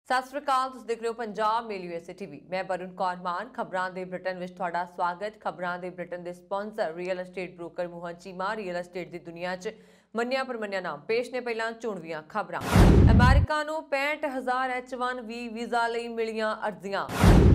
ਸਤਿ ਸ਼੍ਰੀ ਅਕਾਲ। ਤੁਸੀਂ ਦੇਖ ਰਹੇ ਹੋ ਪੰਜਾਬ ਮੇਲ USA TV। ਮੈਂ ਬरुण ਕੌਰ ਮਾਨ। ਖਬਰਾਂ ਦੇ ਬ੍ਰਿਟਨ ਵਿੱਚ ਤੁਹਾਡਾ ਸਵਾਗਤ। ਖਬਰਾਂ ਦੇ ਬ੍ਰਿਟਨ ਦੇ sponsor real estate broker Mohan Cheema. Real estate ਦੀ ਦੁਨੀਆ 'ਚ ਮੰਨਿਆ ਪਰਮੰਨਿਆ ਨਾਮ। ਪੇਸ਼ ਨੇ ਪਹਿਲਾਂ ਚੋਣਵੀਆਂ ਖਬਰਾਂ। ਅਮਰੀਕਾ ਨੂੰ 65,000 H-1B ਵੀਜ਼ਾ ਲਈ ਮਿਲੀਆਂ ਅਰਜ਼ੀਆਂ।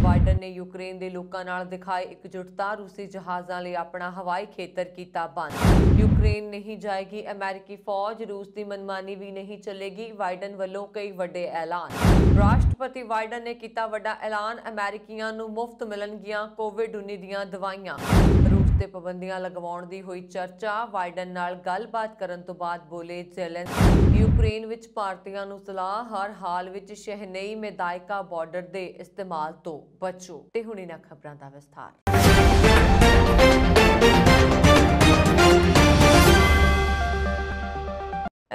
ਬਾਈਡਨ ਨੇ ਯੂਕਰੇਨ ਦੇ ਲੋਕਾਂ ਨਾਲ ਦਿਖਾਈ ਇਕਜੁੱਟਤਾ। ਰੂਸੀ ਜਹਾਜ਼ਾਂ ਲਈ ਆਪਣਾ ਹਵਾਈ ਖੇਤਰ ਕੀਤਾ ਬੰਦ। ਯੂਕਰੇਨ ਨਹੀਂ ਜਾਏਗੀ ਅਮਰੀਕੀ ਫੌਜ। ਰੂਸ ਦੀ ਮਨਮਾਨੀ ਵੀ ਨਹੀਂ ਚੱਲੇਗੀ। ਬਾਈਡਨ ਵੱਲੋਂ ਕਈ ਵੱਡੇ ਐਲਾਨ। ਰਾਸ਼ਟਰਪਤੀ ਬਾਈਡਨ ਨੇ ਕੀਤਾ ਵੱਡਾ ਐਲਾਨ। ਅਮਰੀਕੀਆਂ ਨੂੰ ਮੁਫਤ ਮਿਲਣਗੀਆਂ ਕੋਵਿਡ-19 ਦੀਆਂ ਦਵਾਈਆਂ। ਰੂਸ ਤੇ ਪਾਬੰਦੀਆਂ ਲਗਵਾਉਣ ਦੀ ਹੋਈ ਚਰਚਾ। ਬਾਈਡਨ ਨਾਲ ਗੱਲਬਾਤ ਕਰਨ ਤੋਂ ਬਾਅਦ ਬੋਲੇ ਜ਼ੈਲੈਂਸਕੀ। ਯੂਕਰੇਨ ਵਿੱਚ ਭਾਰਤੀਆਂ ਨੂੰ ਸਲਾਹ, ਹਰ ਹਾਲ ਵਿੱਚ ਸ਼ਹਿਨਈ ਮੈਦਾਇਕਾ ਬਾਰਡਰ ਦੇ ਇਸਤੇਮਾਲ ਤੋਂ ਬਚੋ। ਤੇ ਹੁਣ ਇਹਨਾਂ ਖਬਰਾਂ ਦਾ ਵਿਸਥਾਰ।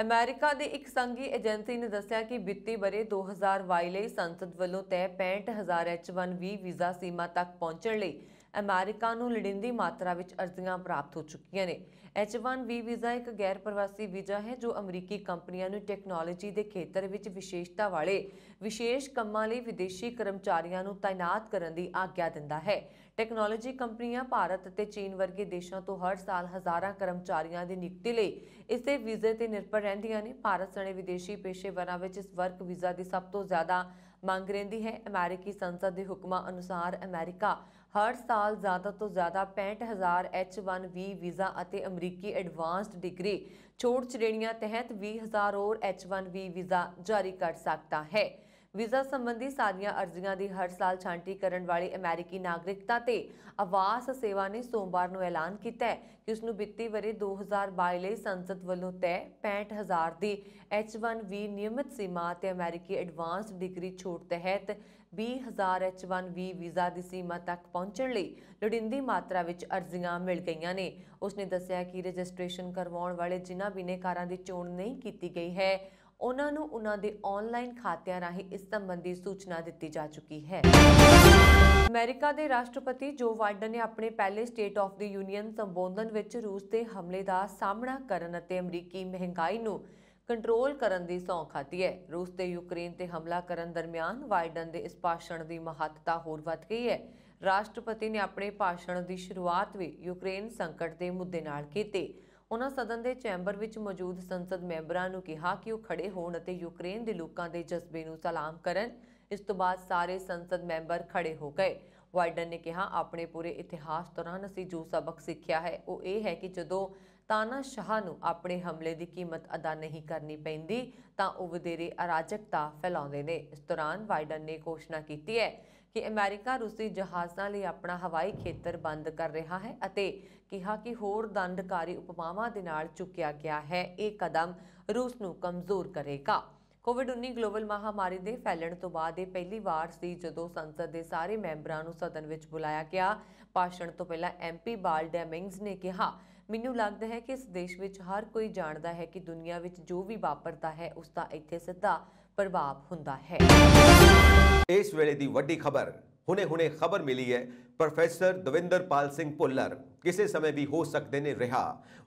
ਅਮਰੀਕਾ ਦੀ ਇੱਕ ਸੰਘੀ ਏਜੰਸੀ ਨੇ ਦੱਸਿਆ ਕਿ ਵਿੱਤੀ ਵਰ੍ਹੇ 2022 ਲਈ ਸੰਸਦ ਵੱਲੋਂ ਤੈਅ 65,000 H-1B ਵੀਜ਼ਾ ਸੀਮਾ ਤੱਕ ਪਹੁੰਚਣ ਲਈ ਅਮਰੀਕਾ ਨੂੰ ਲੋੜੀਂਦੀ ਮਾਤਰਾ ਵਿੱਚ ਅਰਜ਼ੀਆਂ ਪ੍ਰਾਪਤ ਹੋ ਚੁੱਕੀਆਂ ਨੇ। H-1B ਵੀਜ਼ਾ ਇੱਕ ਗੈਰ ਪ੍ਰਵਾਸੀ ਵੀਜ਼ਾ ਹੈ ਜੋ ਅਮਰੀਕੀ ਕੰਪਨੀਆਂ ਨੂੰ ਟੈਕਨੋਲੋਜੀ ਦੇ ਖੇਤਰ ਵਿੱਚ ਵਿਸ਼ੇਸ਼ਤਾ ਵਾਲੇ ਵਿਸ਼ੇਸ਼ ਕੰਮਾਂ ਲਈ ਵਿਦੇਸ਼ੀ ਕਰਮਚਾਰੀਆਂ ਨੂੰ ਤਾਇਨਾਤ ਕਰਨ ਦੀ ਆਗਿਆ ਦਿੰਦਾ ਹੈ। ਟੈਕਨੋਲੋਜੀ ਕੰਪਨੀਆਂ ਭਾਰਤ ਅਤੇ ਚੀਨ ਵਰਗੇ ਦੇਸ਼ਾਂ ਤੋਂ ਹਰ ਸਾਲ ਹਜ਼ਾਰਾਂ ਕਰਮਚਾਰੀਆਂ ਦੀ ਨਿਯੁਕਤੀ ਲਈ ਇਸੇ ਵੀਜ਼ੇ ਤੇ ਨਿਰਭਰ ਰਹਿੰਦੀਆਂ ਨੇ। ਭਾਰਤ ਸਣੇ ਵਿਦੇਸ਼ੀ ਪੇਸ਼ੇਵਰਾਂ ਵਿੱਚ ਇਸ ਵਰਕ ਵੀਜ਼ਾ ਦੀ ਸਭ ਤੋਂ ਜ਼ਿਆਦਾ ਮੰਗ ਰਹਿੰਦੀ ਹੈ। ਅਮਰੀਕੀ ਸੰਸਦ ਦੇ ਹੁਕਮਾਂ ਅਨੁਸਾਰ ਅਮਰੀਕਾ ਹਰ ਸਾਲ ਜ਼ਿਆਦਾ ਤੋਂ ਜ਼ਿਆਦਾ 65,000 H-1B ਵੀਜ਼ਾ ਅਤੇ ਅਮਰੀਕੀ ਐਡਵਾਂਸਡ ਡਿਗਰੀ ਛੋਟ ਸ਼੍ਰੇਣੀਆਂ ਤਹਿਤ 20,000 ਹੋਰ H-1B ਵੀਜ਼ਾ ਜਾਰੀ ਕਰ ਸਕਦਾ ਹੈ। ਵੀਜ਼ਾ ਸੰਬੰਧੀ ਸਾਰੀਆਂ ਅਰਜ਼ੀਆਂ ਦੀ ਹਰ ਸਾਲ ਛਾਂਟੀ ਕਰਨ ਵਾਲੀ ਅਮਰੀਕੀ ਨਾਗਰਿਕਤਾ ਤੇ ਆਵਾਸ ਸੇਵਾ ਨੇ ਸੋਮਵਾਰ ਨੂੰ ਐਲਾਨ ਕੀਤਾ ਹੈ ਕਿ ਉਸ ਨੂੰ ਵਿੱਤੀ ਵਰ੍ਹੇ 2022 ਲਈ ਸੰਸਦ ਵੱਲੋਂ ਤੈਅ 65,000 ਦੀ H-1B ਨਿਯਮਿਤ ਸੀਮਾ ਤੇ ਅਮਰੀਕੀ ਐਡਵਾਂਸਡ ਡਿਗਰੀ ਛੋਟ ਤਹਿਤ 20,000 H-1B ਵੀਜ਼ਾ ਦੀ ਸੀਮਾ ਤੱਕ ਪਹੁੰਚਣ ਲਈ ਲੋੜੀਂਦੀ ਮਾਤਰਾ ਵਿੱਚ ਅਰਜ਼ੀਆਂ ਮਿਲ ਗਈਆਂ ਨੇ। ਉਸਨੇ ਦੱਸਿਆ ਕਿ ਰਜਿਸਟ੍ਰੇਸ਼ਨ ਕਰਵਾਉਣ ਵਾਲੇ ਜਿਨ੍ਹਾਂ ਬਿਨੇਕਾਰਾਂ ਦੀ ਚੋਣ ਨਹੀਂ ਕੀਤੀ ਗਈ ਹੈ ਉਹਨਾਂ ਨੂੰ ਉਹਨਾਂ ਦੇ ਆਨਲਾਈਨ ਖਾਤਿਆਂ ਰਾਹੀਂ ਇਸ ਸੰਬੰਧੀ ਸੂਚਨਾ ਦਿੱਤੀ ਜਾ ਚੁੱਕੀ ਹੈ। ਅਮਰੀਕਾ ਦੇ ਰਾਸ਼ਟਰਪਤੀ ਜੋ ਬਾਈਡਨ ਨੇ ਆਪਣੇ ਪਹਿਲੇ ਸਟੇਟ ਆਫ ਦੀ ਯੂਨੀਅਨ ਸੰਬੋਧਨ ਵਿੱਚ ਰੂਸ ਦੇ ਹਮਲੇ ਦਾ ਸਾਹਮਣਾ ਕਰਨ ਅਤੇ ਅਮਰੀਕੀ ਮਹਿੰਗਾਈ ਨੂੰ ਕੰਟਰੋਲ ਕਰਨ ਦੀ ਸਹੁੰ ਖਾਧੀ ਹੈ। ਰੂਸ ਤੇ ਯੂਕਰੇਨ ਤੇ ਹਮਲਾ ਕਰਨ ਦਰਮਿਆਨ ਬਾਈਡਨ ਦੇ ਇਸ ਭਾਸ਼ਣ ਦੀ ਮਹੱਤਤਾ ਹੋਰ ਵੱਧ ਗਈ ਹੈ। ਰਾਸ਼ਟਰਪਤੀ ਨੇ ਆਪਣੇ ਭਾਸ਼ਣ ਦੀ ਸ਼ੁਰੂਆਤ ਵੀ ਯੂਕਰੇਨ ਸੰਕਟ ਦੇ ਮੁੱਦੇ ਨਾਲ ਕੀਤੀ। ਉਹਨਾਂ ਸਦਨ ਦੇ ਚੈਂਬਰ ਵਿੱਚ ਮੌਜੂਦ ਸੰਸਦ ਮੈਂਬਰਾਂ ਨੂੰ ਕਿਹਾ ਕਿ ਉਹ ਖੜੇ ਹੋਣ ਅਤੇ ਯੂਕਰੇਨ ਦੇ ਲੋਕਾਂ ਦੇ ਜਜ਼ਬੇ ਨੂੰ ਸਲਾਮ ਕਰਨ। ਇਸ ਤੋਂ ਬਾਅਦ ਸਾਰੇ ਸੰਸਦ ਮੈਂਬਰ ਖੜੇ ਹੋ ਗਏ। ਬਾਈਡਨ ਨੇ ਕਿਹਾ, ਆਪਣੇ ਪੂਰੇ ਇਤਿਹਾਸ ਦੌਰਾਨ ਅਸੀਂ ਜੋ ਸਬਕ ਸਿੱਖਿਆ ਹੈ ਉਹ ਇਹ ਹੈ ਕਿ ਜਦੋਂ ਤਾਨਾਸ਼ਾਹ ਨੂੰ ਆਪਣੇ ਹਮਲੇ ਦੀ ਕੀਮਤ ਅਦਾ ਨਹੀਂ ਕਰਨੀ ਪੈਂਦੀ ਤਾਂ ਉਹ ਵਧੇਰੇ ਅਰਾਜਕਤਾ ਫੈਲਾਉਂਦੇ ਨੇ। ਇਸ ਦੌਰਾਨ ਬਾਈਡਨ ਨੇ ਘੋਸ਼ਣਾ ਕੀਤੀ ਹੈ ਕਿ ਅਮਰੀਕਾ ਰੂਸੀ ਜਹਾਜ਼ਾਂ ਲਈ ਆਪਣਾ ਹਵਾਈ ਖੇਤਰ ਬੰਦ ਕਰ ਰਿਹਾ ਹੈ ਅਤੇ ਕਿਹਾ ਕਿ ਹੋਰ ਦੰਡਕਾਰੀ ਉਪਾਵਾਂ ਦੇ ਨਾਲ ਚੁੱਕਿਆ ਗਿਆ ਹੈ। ਇਹ ਕਦਮ ਰੂਸ ਨੂੰ ਕਮਜ਼ੋਰ ਕਰੇਗਾ। ਕੋਵਿਡ-19 ਗਲੋਬਲ ਮਹਾਮਾਰੀ ਦੇ ਫੈਲਣ ਤੋਂ ਬਾਅਦ ਇਹ ਪਹਿਲੀ ਵਾਰ ਸੀ ਜਦੋਂ ਸੰਸਦ ਦੇ ਸਾਰੇ ਮੈਂਬਰਾਂ ਨੂੰ ਸਦਨ ਵਿੱਚ ਬੁਲਾਇਆ ਗਿਆ। ਭਾਸ਼ਣ ਤੋਂ ਪਹਿਲਾਂ MP ਬਾਲ ਡੈਮਿੰਗਜ਼ ਨੇ ਕਿਹਾ, ਮੈਨੂੰ ਲੱਗਦਾ ਹੈ ਕਿ ਇਸ ਦੇਸ਼ ਵਿੱਚ ਹਰ ਕੋਈ ਜਾਣਦਾ ਹੈ ਕਿ ਦੁਨੀਆ ਵਿੱਚ ਜੋ ਵੀ ਵਾਪਰਦਾ ਹੈ ਉਸ ਦਾ ਇੱਥੇ ਸਿੱਧਾ ਪ੍ਰਭਾਵ ਹੁੰਦਾ ਹੈ। ਇਸ ਵੇਲੇ ਦੀ ਵੱਡੀ ਖਬਰ ਹੁਣੇ ਖਬਰ ਮਿਲੀ ਹੈ। ਪ੍ਰੋਫੈਸਰ ਦਵਿੰਦਰਪਾਲ ਸਿੰਘ ਭੁੱਲਰ ਕਿਸੇ ਸਮੇਂ ਵੀ ਹੋ ਸਕਦੇ ਨੇ ਰਿਹਾ।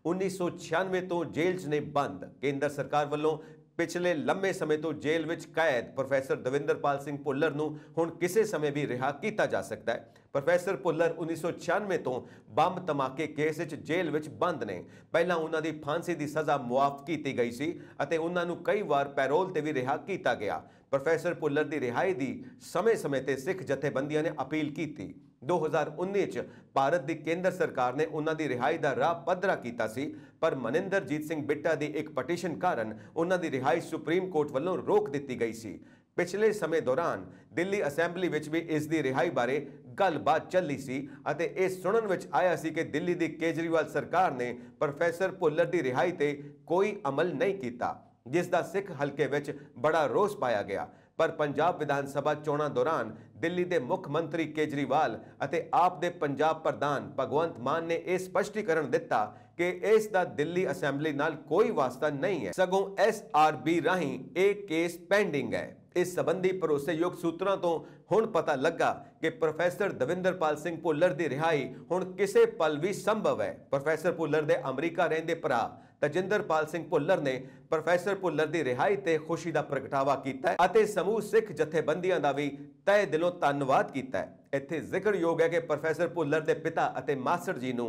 1996 ਤੋਂ ਜੇਲ੍ਹ 'ਚ ਨੇ ਬੰਦ। ਕੇਂਦਰ ਸਰਕਾਰ ਵੱਲੋਂ ਪਿਛਲੇ ਲੰਮੇ ਸਮੇਂ ਤੋਂ ਜੇਲ੍ਹ ਵਿੱਚ ਕੈਦ ਪ੍ਰੋਫੈਸਰ ਦਵਿੰਦਰਪਾਲ ਸਿੰਘ ਭੁੱਲਰ ਨੂੰ ਹੁਣ ਕਿਸੇ ਸਮੇਂ ਵੀ ਰਿਹਾ ਕੀਤਾ ਜਾ ਸਕਦਾ ਹੈ। ਪ੍ਰੋਫੈਸਰ ਭੁੱਲਰ 1996 ਤੋਂ ਬੰਬ ਧਮਾਕੇ ਕੇਸ ਵਿੱਚ ਜੇਲ੍ਹ ਵਿੱਚ ਬੰਦ ਨੇ। ਪਹਿਲਾਂ ਉਹਨਾਂ ਦੀ ਫਾਂਸੀ ਦੀ ਸਜ਼ਾ ਮੁਆਫ ਕੀਤੀ ਗਈ ਸੀ ਅਤੇ ਉਹਨਾਂ ਨੂੰ ਕਈ ਵਾਰ ਪੈਰੋਲ ਤੇ ਵੀ ਰਿਹਾ ਕੀਤਾ ਗਿਆ। ਪ੍ਰੋਫੈਸਰ ਭੁੱਲਰ ਦੀ ਰਿਹਾਈ ਦੀ ਸਮੇਂ-ਸਮੇਂ ਤੇ ਸਿੱਖ ਜਥੇਬੰਦੀਆਂ ਨੇ ਅਪੀਲ ਕੀਤੀ। 2019 ਚ ਭਾਰਤ ਦੀ ਕੇਂਦਰ ਸਰਕਾਰ ਨੇ ਉਹਨਾਂ ਦੀ ਰਿਹਾਈ ਦਾ ਰਾਹ ਪੱਧਰਾ ਕੀਤਾ ਸੀ, ਪਰ ਮਨਿੰਦਰਜੀਤ ਸਿੰਘ ਬਿੱਟਾ ਦੀ ਇੱਕ ਪਟੀਸ਼ਨ ਕਾਰਨ ਉਹਨਾਂ ਦੀ ਰਿਹਾਈ ਸੁਪਰੀਮ ਕੋਰਟ ਵੱਲੋਂ ਰੋਕ ਦਿੱਤੀ ਗਈ ਸੀ। ਪਿਛਲੇ ਸਮੇਂ ਦੌਰਾਨ ਦਿੱਲੀ ਅਸੈਂਬਲੀ ਵਿੱਚ ਵੀ ਇਸ ਦੀ ਰਿਹਾਈ ਬਾਰੇ ਗੱਲਬਾਤ ਚੱਲੀ ਸੀ ਅਤੇ ਇਹ ਸੁਣਨ ਵਿੱਚ ਆਇਆ ਸੀ ਕਿ ਦਿੱਲੀ ਦੀ ਕੇਜਰੀਵਾਲ ਸਰਕਾਰ ਨੇ ਪ੍ਰੋਫੈਸਰ ਭੁੱਲਰ ਦੀ ਰਿਹਾਈ ਤੇ ਕੋਈ ਅਮਲ ਨਹੀਂ ਕੀਤਾ, ਜਿਸ ਦਾ ਸਿੱਖ ਹਲਕੇ ਵਿੱਚ ਬੜਾ ਰੋਸ ਪਾਇਆ ਗਿਆ। ਪਰ ਪੰਜਾਬ ਵਿਧਾਨ ਸਭਾ ਚੋਣਾਂ ਦੌਰਾਨ ਦਿੱਲੀ ਦੇ ਮੁੱਖ ਮੰਤਰੀ ਕੇਜਰੀਵਾਲ ਅਤੇ ਆਪ ਦੇ ਪੰਜਾਬ ਪ੍ਰਧਾਨ ਭਗਵੰਤ ਮਾਨ ਨੇ ਇਹ ਸਪਸ਼ਟੀਕਰਨ ਦਿੱਤਾ ਕਿ ਇਸ ਦਾ ਦਿੱਲੀ ਅਸੈਂਬਲੀ ਨਾਲ ਕੋਈ ਵਾਸਤਾ ਨਹੀਂ ਹੈ, ਸਗੋਂ SRB ਰਾਹੀਂ ਇਹ ਕੇਸ ਪੈਂਡਿੰਗ ਹੈ। ਇਸ ਸੰਬੰਧੀ ਭਰੋਸੇਯੋਗ ਸੂਤਰਾਂ ਤੋਂ ਹੁਣ ਪਤਾ ਲੱਗਾ ਕਿ ਪ੍ਰੋਫੈਸਰ ਦਵਿੰਦਰਪਾਲ ਸਿੰਘ ਭੁੱਲਰ ਦੀ ਰਿਹਾਈ ਹੁਣ ਕਿਸੇ ਪਲ ਵੀ ਸੰਭਵ ਹੈ। ਪ੍ਰੋਫੈਸਰ ਭੁੱਲਰ ਦੇ ਅਮਰੀਕਾ ਰਹਿੰਦੇ ਭਰਾ ਤਜਿੰਦਰਪਾਲ ਸਿੰਘ ਭੁੱਲਰ ਨੇ ਪ੍ਰੋਫੈਸਰ ਭੁੱਲਰ ਦੀ ਰਿਹਾਈ ਤੇ ਖੁਸ਼ੀ ਦਾ ਪ੍ਰਗਟਾਵਾ ਕੀਤਾ ਹੈ ਅਤੇ ਸਮੂਹ ਸਿੱਖ ਜਥੇਬੰਦੀਆਂ ਦਾ ਵੀ ਤਹਿ ਦਿਲੋਂ ਧੰਨਵਾਦ ਕੀਤਾ ਹੈ। ਇੱਥੇ ਜ਼ਿਕਰਯੋਗ ਹੈ ਕਿ ਪ੍ਰੋਫੈਸਰ ਭੁੱਲਰ ਦੇ ਪਿਤਾ ਅਤੇ ਮਾਸਟਰ ਜੀ ਨੂੰ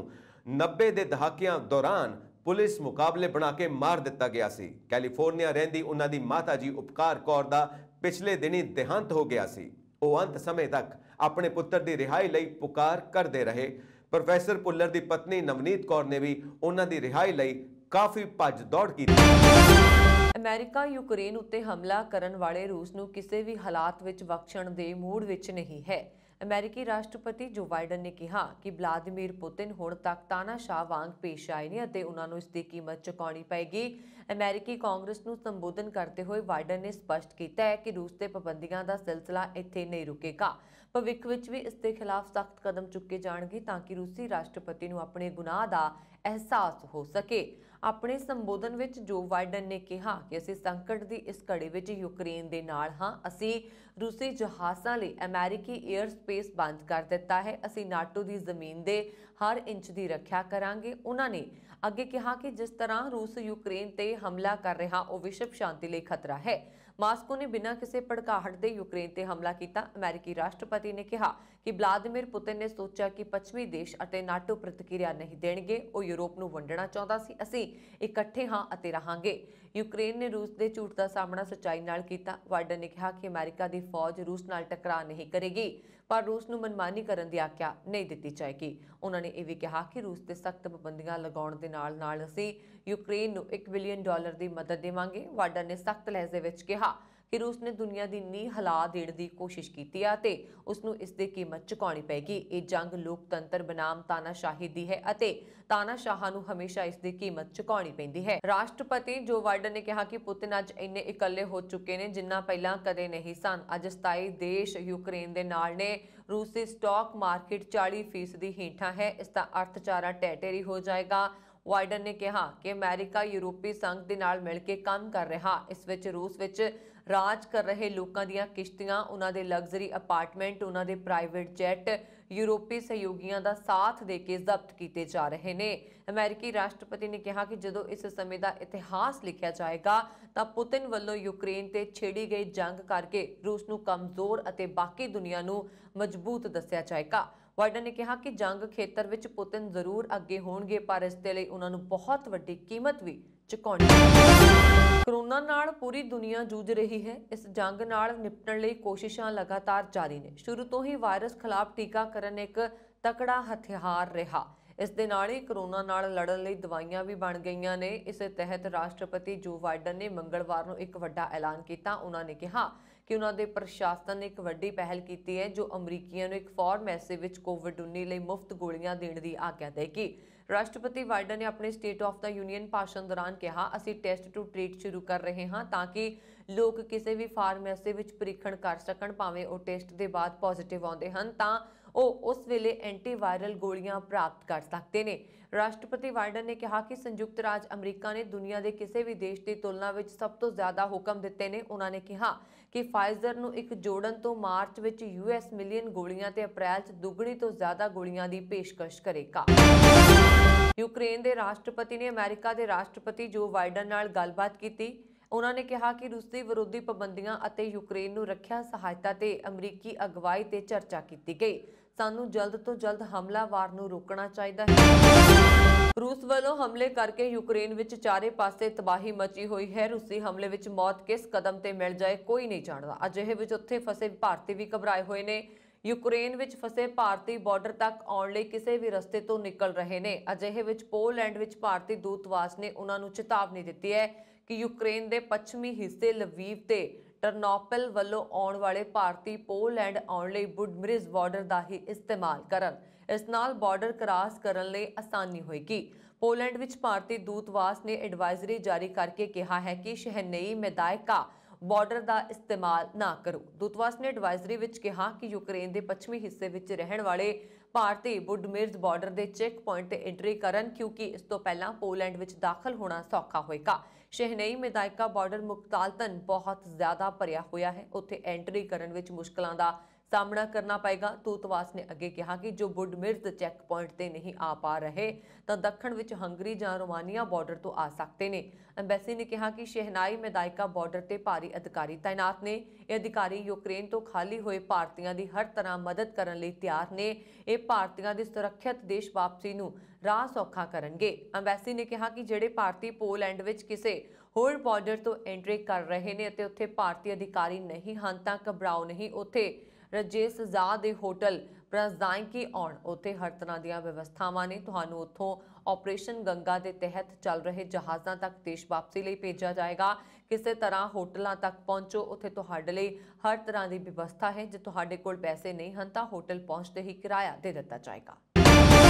90 ਦੇ ਦਹਾਕਿਆਂ ਦੌਰਾਨ ਪੁਲਿਸ ਮੁਕਾਬਲੇ ਬਣਾ ਕੇ ਮਾਰ ਦਿੱਤਾ ਗਿਆ ਸੀ। ਕੈਲੀਫੋਰਨੀਆ ਰਹਿੰਦੀ ਉਹਨਾਂ ਦੀ ਮਾਤਾ ਜੀ ਉਪਕਾਰ ਕੌਰ ਦਾ ਪਿਛਲੇ ਦਿਨੀ ਦੇਹਾਂਤ ਹੋ ਗਿਆ ਸੀ। ਉਹ ਅੰਤ ਸਮੇਂ ਤੱਕ ਆਪਣੇ ਪੁੱਤਰ ਦੀ ਰਿਹਾਈ ਲਈ ਪੁਕਾਰ ਕਰਦੇ ਰਹੇ। ਪ੍ਰੋਫੈਸਰ ਭੁੱਲਰ ਦੀ ਪਤਨੀ ਨਵਨੀਤ ਕੌਰ ਨੇ ਵੀ ਉਹਨਾਂ ਦੀ ਰਿਹਾਈ ਲਈ ਕਾਫੀ ਭੱਜ ਦੌੜ ਕੀਤੀ। ਅਮਰੀਕਾ ਯੂਕਰੇਨ ਉੱਤੇ ਹਮਲਾ ਕਰਨ ਵਾਲੇ ਰੂਸ ਨੂੰ ਕਿਸੇ ਵੀ ਹਾਲਾਤ ਵਿੱਚ ਬਖਸ਼ਣ ਦੇ ਮੂਡ ਵਿੱਚ ਨਹੀਂ ਹੈ। ਅਮਰੀਕੀ ਰਾਸ਼ਟਰਪਤੀ ਜੋ ਬਾਈਡਨ ਨੇ ਕਿਹਾ ਕਿ ਵਲਾਦੀਮੀਰ ਪੁਤਿਨ ਹੁਣ ਤੱਕ ਤਾਨਾਸ਼ਾਹ ਵਾਂਗ ਪੇਸ਼ ਆਏ ਨੇ ਅਤੇ ਉਹਨਾਂ ਨੂੰ ਇਸ ਦੀ ਕੀਮਤ ਚੁਕਾਉਣੀ ਪਏਗੀ। ਅਮਰੀਕੀ ਕਾਂਗਰਸ ਨੂੰ ਸੰਬੋਧਨ ਕਰਦੇ ਹੋਏ ਬਾਈਡਨ ਨੇ ਸਪਸ਼ਟ ਕੀਤਾ ਹੈ ਕਿ ਰੂਸ ਤੇ ਪਾਬੰਦੀਆਂ ਦਾ ਸਿਲਸਿਲਾ ਇੱਥੇ ਨਹੀਂ ਰੁਕੇਗਾ। ਭਵਿੱਖ ਵਿੱਚ ਵੀ ਇਸ ਦੇ ਖਿਲਾਫ ਸਖਤ ਕਦਮ ਚੁੱਕੇ ਜਾਣਗੇ ਤਾਂ ਕਿ ਰੂਸੀ ਰਾਸ਼ਟਰਪਤੀ ਨੂੰ ਆਪਣੇ ਗੁਨਾਹ ਦਾ ਅਹਿਸਾਸ ਹੋ ਸਕੇ। ਆਪਣੇ ਸੰਬੋਧਨ ਵਿੱਚ ਜੋ ਬਾਈਡਨ ਨੇ ਕਿਹਾ ਕਿ ਅਸੀਂ ਸੰਕਟ ਦੀ ਇਸ ਘੜੀ ਵਿੱਚ ਯੂਕਰੇਨ ਦੇ ਨਾਲ ਹਾਂ। ਅਸੀਂ ਰੂਸੀ ਜਹਾਜ਼ਾਂ ਲਈ ਅਮਰੀਕੀ 에ਅਰ ਸਪੇਸ ਬੰਦ ਕਰ ਦਿੱਤਾ ਹੈ। ਅਸੀਂ ਨਾਟੋ ਦੀ ਜ਼ਮੀਨ ਦੇ ਹਰ ਇੰਚ ਦੀ ਰੱਖਿਆ ਕਰਾਂਗੇ। ਉਹਨਾਂ ਨੇ ਅੱਗੇ ਕਿਹਾ ਕਿ ਜਿਸ ਤਰ੍ਹਾਂ ਰੂਸ ਯੂਕਰੇਨ ਤੇ ਹਮਲਾ ਕਰ ਰਿਹਾ ਉਹ ਵਿਸ਼ਵ ਸ਼ਾਂਤੀ ਲਈ ਖਤਰਾ ਹੈ। ਮਾਸਕੋ ਨੇ ਬਿਨਾਂ ਕਿਸੇ ਭੜਕਾਹਟ ਦੇ ਯੂਕਰੇਨ ਤੇ ਹਮਲਾ ਕੀਤਾ। ਅਮਰੀਕੀ ਰਾਸ਼ਟਰਪਤੀ ਨੇ ਕਿਹਾ ਕਿ ਵਲਾਦੀਮੀਰ ਪੁਤਿਨ ਨੇ ਸੋਚਿਆ ਕਿ ਪੱਛਮੀ ਦੇਸ਼ ਅਤੇ ਨਾਟੋ ਪ੍ਰਤੀਕਿਰਿਆ ਨਹੀਂ ਦੇਣਗੇ। ਉਹ ਯੂਰਪ ਨੂੰ ਵੰਡਣਾ ਚਾਹੁੰਦਾ ਸੀ। ਅਸੀਂ ਇਕੱਠੇ ਹਾਂ ਅਤੇ ਰਹਾਂਗੇ। ਯੂਕਰੇਨ ਨੇ ਰੂਸ ਦੇ ਝੂਠ ਦਾ ਸਾਹਮਣਾ ਸੱਚਾਈ ਨਾਲ ਕੀਤਾ। ਬਾਈਡਨ ਨੇ ਕਿਹਾ ਕਿ ਅਮਰੀਕਾ ਦੀ ਫੌਜ ਰੂਸ ਨਾਲ ਟਕਰਾਅ ਨਹੀਂ ਕਰੇਗੀ ਪਰ ਰੂਸ ਨੂੰ ਮਨਮਾਨੀ ਕਰਨ ਦੀ ਆਗਿਆ ਨਹੀਂ ਦਿੱਤੀ ਜਾਏਗੀ। ਉਹਨਾਂ ਨੇ ਇਹ ਵੀ ਕਿਹਾ ਕਿ ਰੂਸ ਤੇ ਸਖਤ ਪਾਬੰਦੀਆਂ ਲਗਾਉਣ ਦੇ ਨਾਲ ਅਸੀਂ ਯੂਕਰੇਨ ਨੂੰ $1 ਬਿਲੀਅਨ ਦੀ ਮਦਦ ਦੇਵਾਂਗੇ। ਬਾਈਡਨ ਨੇ ਸਖਤ ਲਹਿਜ਼ੇ ਵਿੱਚ ਕਿਹਾ ਕਿ ਰੂਸ ਨੇ ਦੁਨੀਆ ਦੀ ਨੀਂਹ ਹਿਲਾ ਦੇਣ ਦੀ ਕੋਸ਼ਿਸ਼ ਕੀਤੀ ਹੈ ਅਤੇ ਉਸ ਨੂੰ ਇਸ ਦੀ ਕੀਮਤ ਚੁਕਾਉਣੀ ਪਏਗੀ। ਇਹ ਜੰਗ ਲੋਕਤੰਤਰ ਬਨਾਮ ਤਾਨਾਸ਼ਾਹੀ ਦੀ ਹੈ ਅਤੇ ਤਾਨਾਸ਼ਾਹਾਂ ਨੂੰ ਹਮੇਸ਼ਾ ਇਸ ਦੀ ਕੀਮਤ ਚੁਕਾਉਣੀ ਪੈਂਦੀ ਹੈ। ਰਾਸ਼ਟਰਪਤੀ ਜੋ ਬਾਈਡਨ ਨੇ ਕਿਹਾ ਕਿ ਪੁਤਿਨ ਅੱਜ ਇੰਨੇ ਇਕੱਲੇ ਹੋ ਚੁੱਕੇ ਨੇ ਜਿੰਨਾ ਪਹਿਲਾਂ ਕਦੇ ਨਹੀਂ ਸਨ। ਅੱਜ 27 ਦੇਸ਼ ਯੂਕਰੇਨ ਦੇ ਨਾਲ ਨੇ। ਰੂਸੀ ਸਟਾਕ ਮਾਰਕੀਟ 40% ਹੇਠਾਂ ਹੈ। ਇਸ ਦਾ ਅਰਥਚਾਰਾ ਢਹਿ ਹੋ ਜਾਏਗਾ। ਬਾਈਡਨ ਨੇ ਕਿਹਾ ਕਿ ਅਮਰੀਕਾ ਯੂਰਪੀ ਸੰਘ ਦੇ ਨਾਲ ਮਿਲ ਕੇ ਕੰਮ ਕਰ ਰਿਹਾ। ਇਸ ਵਿੱਚ ਰੂਸ ਵਿੱਚ ਰਾਜ ਕਰ ਰਹੇ ਲੋਕਾਂ ਦੀਆਂ ਕਿਸ਼ਤੀਆਂ, ਉਹਨਾਂ ਦੇ ਲਗਜ਼ਰੀ ਅਪਾਰਟਮੈਂਟ, ਉਹਨਾਂ ਦੇ ਪ੍ਰਾਈਵੇਟ ਜੈਟ ਯੂਰਪੀ ਸਹਿਯੋਗੀਆਂ ਦਾ ਸਾਥ ਦੇ ਕੇ ਜ਼ਬਤ ਕੀਤੇ ਜਾ ਰਹੇ ਨੇ। ਅਮਰੀਕੀ ਰਾਸ਼ਟਰਪਤੀ ਨੇ ਕਿਹਾ ਕਿ ਜਦੋਂ ਇਸ ਸਮੇਂ ਦਾ ਇਤਿਹਾਸ ਲਿਖਿਆ ਜਾਏਗਾ ਤਾਂ ਪੁਤਿਨ ਵੱਲੋਂ ਯੂਕਰੇਨ ਤੇ ਛੇੜੀ ਗਈ ਜੰਗ ਕਰਕੇ ਰੂਸ ਨੂੰ ਕਮਜ਼ੋਰ ਅਤੇ ਬਾਕੀ ਦੁਨੀਆ ਨੂੰ ਮਜ਼ਬੂਤ ਦੱਸਿਆ ਜਾਏਗਾ। ਬਾਈਡਨ ਨੇ ਕਿਹਾ ਕਿ ਜੰਗ ਖੇਤਰ ਵਿੱਚ ਪੁਤਿਨ ਜ਼ਰੂਰ ਅੱਗੇ ਹੋਣਗੇ ਪਰ ਇਸ ਦੇ ਲਈ ਉਹਨਾਂ ਨੂੰ ਬਹੁਤ ਵੱਡੀ ਕੀਮਤ ਵੀ ਚੁਕਾਉਣੀ ਹੈ। ਕੋਰੋਨਾ ਨਾਲ ਪੂਰੀ ਦੁਨੀਆ ਜੂਝ ਰਹੀ ਹੈ। ਇਸ ਜੰਗ ਨਾਲ ਨਿਪਟਣ ਲਈ ਕੋਸ਼ਿਸ਼ਾਂ ਲਗਾਤਾਰ ਜਾਰੀ ਨੇ। ਸ਼ੁਰੂ ਤੋਂ ਹੀ ਵਾਇਰਸ ਖਿਲਾਫ ਟੀਕਾਕਰਨ ਇੱਕ ਤਕੜਾ ਹਥਿਆਰ ਰਿਹਾ। ਇਸ ਦੇ ਨਾਲ ਹੀ ਕੋਰੋਨਾ ਨਾਲ ਲੜਨ ਲਈ ਦਵਾਈਆਂ ਵੀ ਬਣ ਗਈਆਂ ਨੇ। ਇਸੇ ਤਹਿਤ ਰਾਸ਼ਟਰਪਤੀ ਜੋ ਬਾਈਡਨ ਨੇ ਮੰਗਲਵਾਰ ਨੂੰ ਇੱਕ ਵੱਡਾ ਐਲਾਨ ਕੀਤਾ। ਉਹਨਾਂ ਨੇ ਕਿਹਾ ਕਿ ਉਹਨਾਂ ਦੇ ਪ੍ਰਸ਼ਾਸਨ ਨੇ ਇੱਕ ਵੱਡੀ ਪਹਿਲ ਕੀਤੀ ਹੈ ਜੋ ਅਮਰੀਕੀਆਂ ਨੂੰ ਇੱਕ ਫਾਰਮੇਸੀ ਵਿੱਚ ਕੋਵਿਡ-19 ਲਈ ਮੁਫਤ ਗੋਲੀਆਂ ਦੇਣ ਦੀ ਆਗਿਆ ਦੇਗੀ। ਰਾਸ਼ਟਰਪਤੀ ਬਾਈਡਨ ਨੇ ਆਪਣੇ ਸਟੇਟ ਆਫ ਦਾ ਯੂਨੀਅਨ ਭਾਸ਼ਣ ਦੌਰਾਨ ਕਿਹਾ, ਅਸੀਂ ਟੈਸਟ ਟੂ ਟ੍ਰੀਟ ਸ਼ੁਰੂ ਕਰ ਰਹੇ ਹਾਂ ਤਾਂ ਕਿ ਲੋਕ ਕਿਸੇ ਵੀ ਫਾਰਮੇਸੀ ਵਿੱਚ ਪਰੀਖਣ ਕਰ ਸਕਣ। ਭਾਵੇਂ ਉਹ ਟੈਸਟ ਦੇ ਬਾਅਦ ਪੋਜ਼ਿਟਿਵ ਆਉਂਦੇ ਹਨ ਤਾਂ ਉਹ ਉਸ ਵੇਲੇ ਐਂਟੀਵਾਇਰਲ ਗੋਲੀਆਂ ਪ੍ਰਾਪਤ ਕਰ ਸਕਦੇ ਨੇ। ਰਾਸ਼ਟਰਪਤੀ ਬਾਈਡਨ ਨੇ ਕਿਹਾ ਕਿ ਸੰਯੁਕਤ ਰਾਜ ਅਮਰੀਕਾ ਨੇ ਦੁਨੀਆ ਦੇ ਕਿਸੇ ਵੀ ਦੇਸ਼ ਦੀ ਤੁਲਨਾ ਵਿੱਚ ਸਭ ਤੋਂ ਜ਼ਿਆਦਾ ਹੁਕਮ ਦਿੱਤੇ ਨੇ। ਉਹਨਾਂ ਨੇ ਕਿਹਾ ਕਿ ਫਾਈਜ਼ਰ ਨੂੰ ਇੱਕ ਜੋੜਨ ਤੋਂ ਮਾਰਚ ਵਿੱਚ US ਮਿਲੀਅਨ ਗੋਲੀਆਂ ਤੇ ਅਪ੍ਰੈਲ 'ਚ ਦੁੱਗਣੀ ਤੋਂ ਜ਼ਿਆਦਾ ਗੋਲੀਆਂ ਦੀ ਪੇਸ਼ਕਸ਼ ਕਰੇਗਾ। ਯੂਕਰੇਨ ਦੇ ਰਾਸ਼ਟਰਪਤੀ ਨੇ ਅਮਰੀਕਾ ਦੇ ਰਾਸ਼ਟਰਪਤੀ ਜੋ ਬਾਈਡਨ ਨਾਲ ਗੱਲਬਾਤ ਕੀਤੀ। ਉਹਨਾਂ ਨੇ ਕਿਹਾ ਕਿ ਰੂਸੀ ਵਿਰੋਧੀ ਪਾਬੰਦੀਆਂ ਅਤੇ ਯੂਕਰੇਨ ਨੂੰ ਰੱਖਿਆ ਸਹਾਇਤਾ ਤੇ ਅਮਰੀਕੀ ਅਗਵਾਈ ਤੇ ਚਰਚਾ ਕੀਤੀ ਗਈ। ਸਾਨੂੰ ਜਲਦ ਤੋਂ ਜਲਦ ਹਮਲਾਵਰ ਨੂੰ ਰੋਕਣਾ ਚਾਹੀਦਾ ਹੈ। ਰੂਸ ਵੱਲੋਂ ਹਮਲੇ ਕਰਕੇ ਯੂਕਰੇਨ ਵਿੱਚ ਚਾਰੇ ਪਾਸੇ ਤਬਾਹੀ ਮਚੀ ਹੋਈ ਹੈ। ਰੂਸੀ ਹਮਲੇ ਵਿੱਚ ਮੌਤ ਕਿਸ ਕਦਮ ਤੇ ਮਿਲ ਜਾਏ ਕੋਈ ਨਹੀਂ ਜਾਣਦਾ। ਅਜਿਹੇ ਵਿੱਚ ਉੱਥੇ ਫਸੇ ਭਾਰਤੀ ਵੀ ਘਬਰਾਏ ਹੋਏ ਨੇ। ਯੂਕਰੇਨ ਵਿੱਚ ਫਸੇ ਭਾਰਤੀ ਬਾਰਡਰ ਤੱਕ ਆਉਣ ਲਈ ਕਿਸੇ ਵੀ ਰਸਤੇ ਤੋਂ ਨਿਕਲ ਰਹੇ ਨੇ। ਅਜਿਹੇ ਵਿੱਚ ਪੋਲੈਂਡ ਵਿੱਚ ਭਾਰਤੀ ਦੂਤਵਾਸ ਨੇ ਉਹਨਾਂ ਨੂੰ ਚੇਤਾਵਨੀ ਦਿੱਤੀ ਹੈ ਕਿ ਯੂਕਰੇਨ ਦੇ ਪੱਛਮੀ ਹਿੱਸੇ ਲਵੀਵ ਤੇ ਟਰਨੋਪਿਲ ਵੱਲੋਂ ਆਉਣ ਵਾਲੇ ਭਾਰਤੀ ਪੋਲੈਂਡ ਆਉਣ ਲਈ ਬੁਡਮਿਰਜ਼ ਬਾਰਡਰ ਦਾ ਹੀ ਇਸਤੇਮਾਲ ਕਰਨ। ਇਸ ਨਾਲ ਬਾਰਡਰ ਕ੍ਰਾਸ ਕਰਨ ਲਈ ਆਸਾਨੀ ਹੋਏਗੀ। ਪੋਲੈਂਡ ਵਿੱਚ ਭਾਰਤੀ ਦੂਤਵਾਸ ਨੇ ਐਡਵਾਈਜ਼ਰੀ ਜਾਰੀ ਕਰਕੇ ਕਿਹਾ ਹੈ ਕਿ ਸ਼ਹਿਨਈ ਮੈਦਾਇਕਾ ਬਾਰਡਰ ਦਾ ਇਸਤੇਮਾਲ ਨਾ ਕਰੋ। ਦੂਤਵਾਸ ਨੇ ਐਡਵਾਈਜ਼ਰੀ ਵਿੱਚ ਕਿਹਾ ਕਿ ਯੂਕਰੇਨ ਦੇ ਪੱਛਮੀ ਹਿੱਸੇ ਵਿੱਚ ਰਹਿਣ ਵਾਲੇ ਭਾਰਤੀ ਬੁਡਮਿਰਜ਼ ਬਾਰਡਰ ਦੇ ਚੈੱਕ ਪੁਆਇੰਟ ਤੇ ਐਂਟਰੀ ਕਰਨ ਕਿਉਂਕਿ ਇਸ ਤੋਂ ਪਹਿਲਾਂ ਪੋਲੈਂਡ ਵਿੱਚ ਦਾਖਲ ਹੋਣਾ ਸੌਖਾ ਹੋਏਗਾ। ਸ਼ਹਿਨਈ ਮੈਦਾਇਕਾ ਬਾਰਡਰ ਮੁਖਤਾਲਤਨ ਬਹੁਤ ਜ਼ਿਆਦਾ ਭਰਿਆ ਹੋਇਆ ਹੈ। ਉੱਥੇ ਐਂਟਰੀ ਕਰਨ ਵਿੱਚ ਮੁਸ਼ਕਲਾਂ ਦਾ ਸਾਹਮਣਾ ਕਰਨਾ ਪਏਗਾ। ਦੂਤਵਾਸ ਨੇ ਅੱਗੇ ਕਿਹਾ ਕਿ ਜੋ ਬੁਡਮਿਰਜ਼ ਚੈੱਕ ਪੁਆਇੰਟ ਤੇ ਨਹੀਂ ਆ ਪਾ ਰਹੇ ਤਾਂ ਦੱਖਣ ਵਿੱਚ ਹੰਗਰੀ ਜਾਂ ਰੋਮਾਨੀਆ ਬਾਰਡਰ ਤੋਂ ਆ ਸਕਦੇ ਨੇ। ਐਮਬੈਸੀ ਨੇ ਕਿਹਾ ਕਿ ਸ਼ਹਿਨਾਈ ਮੈਦਾਇਕਾ ਬਾਰਡਰ ਤੇ ਭਾਰੀ ਅਧਿਕਾਰੀ ਤਾਇਨਾਤ ਨੇ। ਇਹ ਅਧਿਕਾਰੀ ਯੂਕਰੇਨ ਤੋਂ ਖਾਲੀ ਹੋਏ ਭਾਰਤੀਆਂ ਦੀ ਹਰ ਤਰ੍ਹਾਂ ਮਦਦ ਕਰਨ ਲਈ ਤਿਆਰ ਨੇ। ਇਹ ਭਾਰਤੀਆਂ ਦੀ ਸੁਰੱਖਿਅਤ ਦੇਸ਼ ਵਾਪਸੀ ਨੂੰ ਰਾਹ ਸੌਖਾ ਕਰਨਗੇ। ਐਮਬੈਸੀ ਨੇ ਕਿਹਾ ਕਿ ਜਿਹੜੇ ਭਾਰਤੀ ਪੋਲੈਂਡ ਵਿੱਚ ਕਿਸੇ ਹੋਰ ਬਾਰਡਰ ਤੋਂ ਐਂਟਰੀ ਕਰ ਰਹੇ ਨੇ ਅਤੇ ਉੱਥੇ ਭਾਰਤੀ ਅਧਿਕਾਰੀ ਨਹੀਂ ਹਨ ਤਾਂ ਘਬਰਾਓ ਨਹੀਂ। ਉੱਥੇ ਰਜੇਸ਼ ਜ਼ਾਹ ਦੇ ਹੋਟਲ ਪ੍ਰਾਜ਼ਾਈਕੀ ਆਉਣ, ਉੱਥੇ ਹਰ ਤਰ੍ਹਾਂ ਦੀਆਂ ਵਿਵਸਥਾਵਾਂ ਨੇ। ਤੁਹਾਨੂੰ ਉੱਥੋਂ ਆਪਰੇਸ਼ਨ ਗੰਗਾ ਦੇ ਤਹਿਤ ਚੱਲ ਰਹੇ ਜਹਾਜ਼ਾਂ ਤੱਕ ਦੇਸ਼ ਵਾਪਸੀ ਲਈ ਭੇਜਿਆ ਜਾਏਗਾ। ਕਿਸੇ ਤਰ੍ਹਾਂ ਹੋਟਲਾਂ ਤੱਕ ਪਹੁੰਚੋ, ਉੱਥੇ ਤੁਹਾਡੇ ਲਈ ਹਰ ਤਰ੍ਹਾਂ ਦੀ ਵਿਵਸਥਾ ਹੈ। ਜੇ ਤੁਹਾਡੇ ਕੋਲ ਪੈਸੇ ਨਹੀਂ ਹਨ ਤਾਂ ਹੋਟਲ ਪਹੁੰਚਦੇ ਹੀ ਕਿਰਾਇਆ ਦੇ ਦਿੱਤਾ ਜਾਏਗਾ।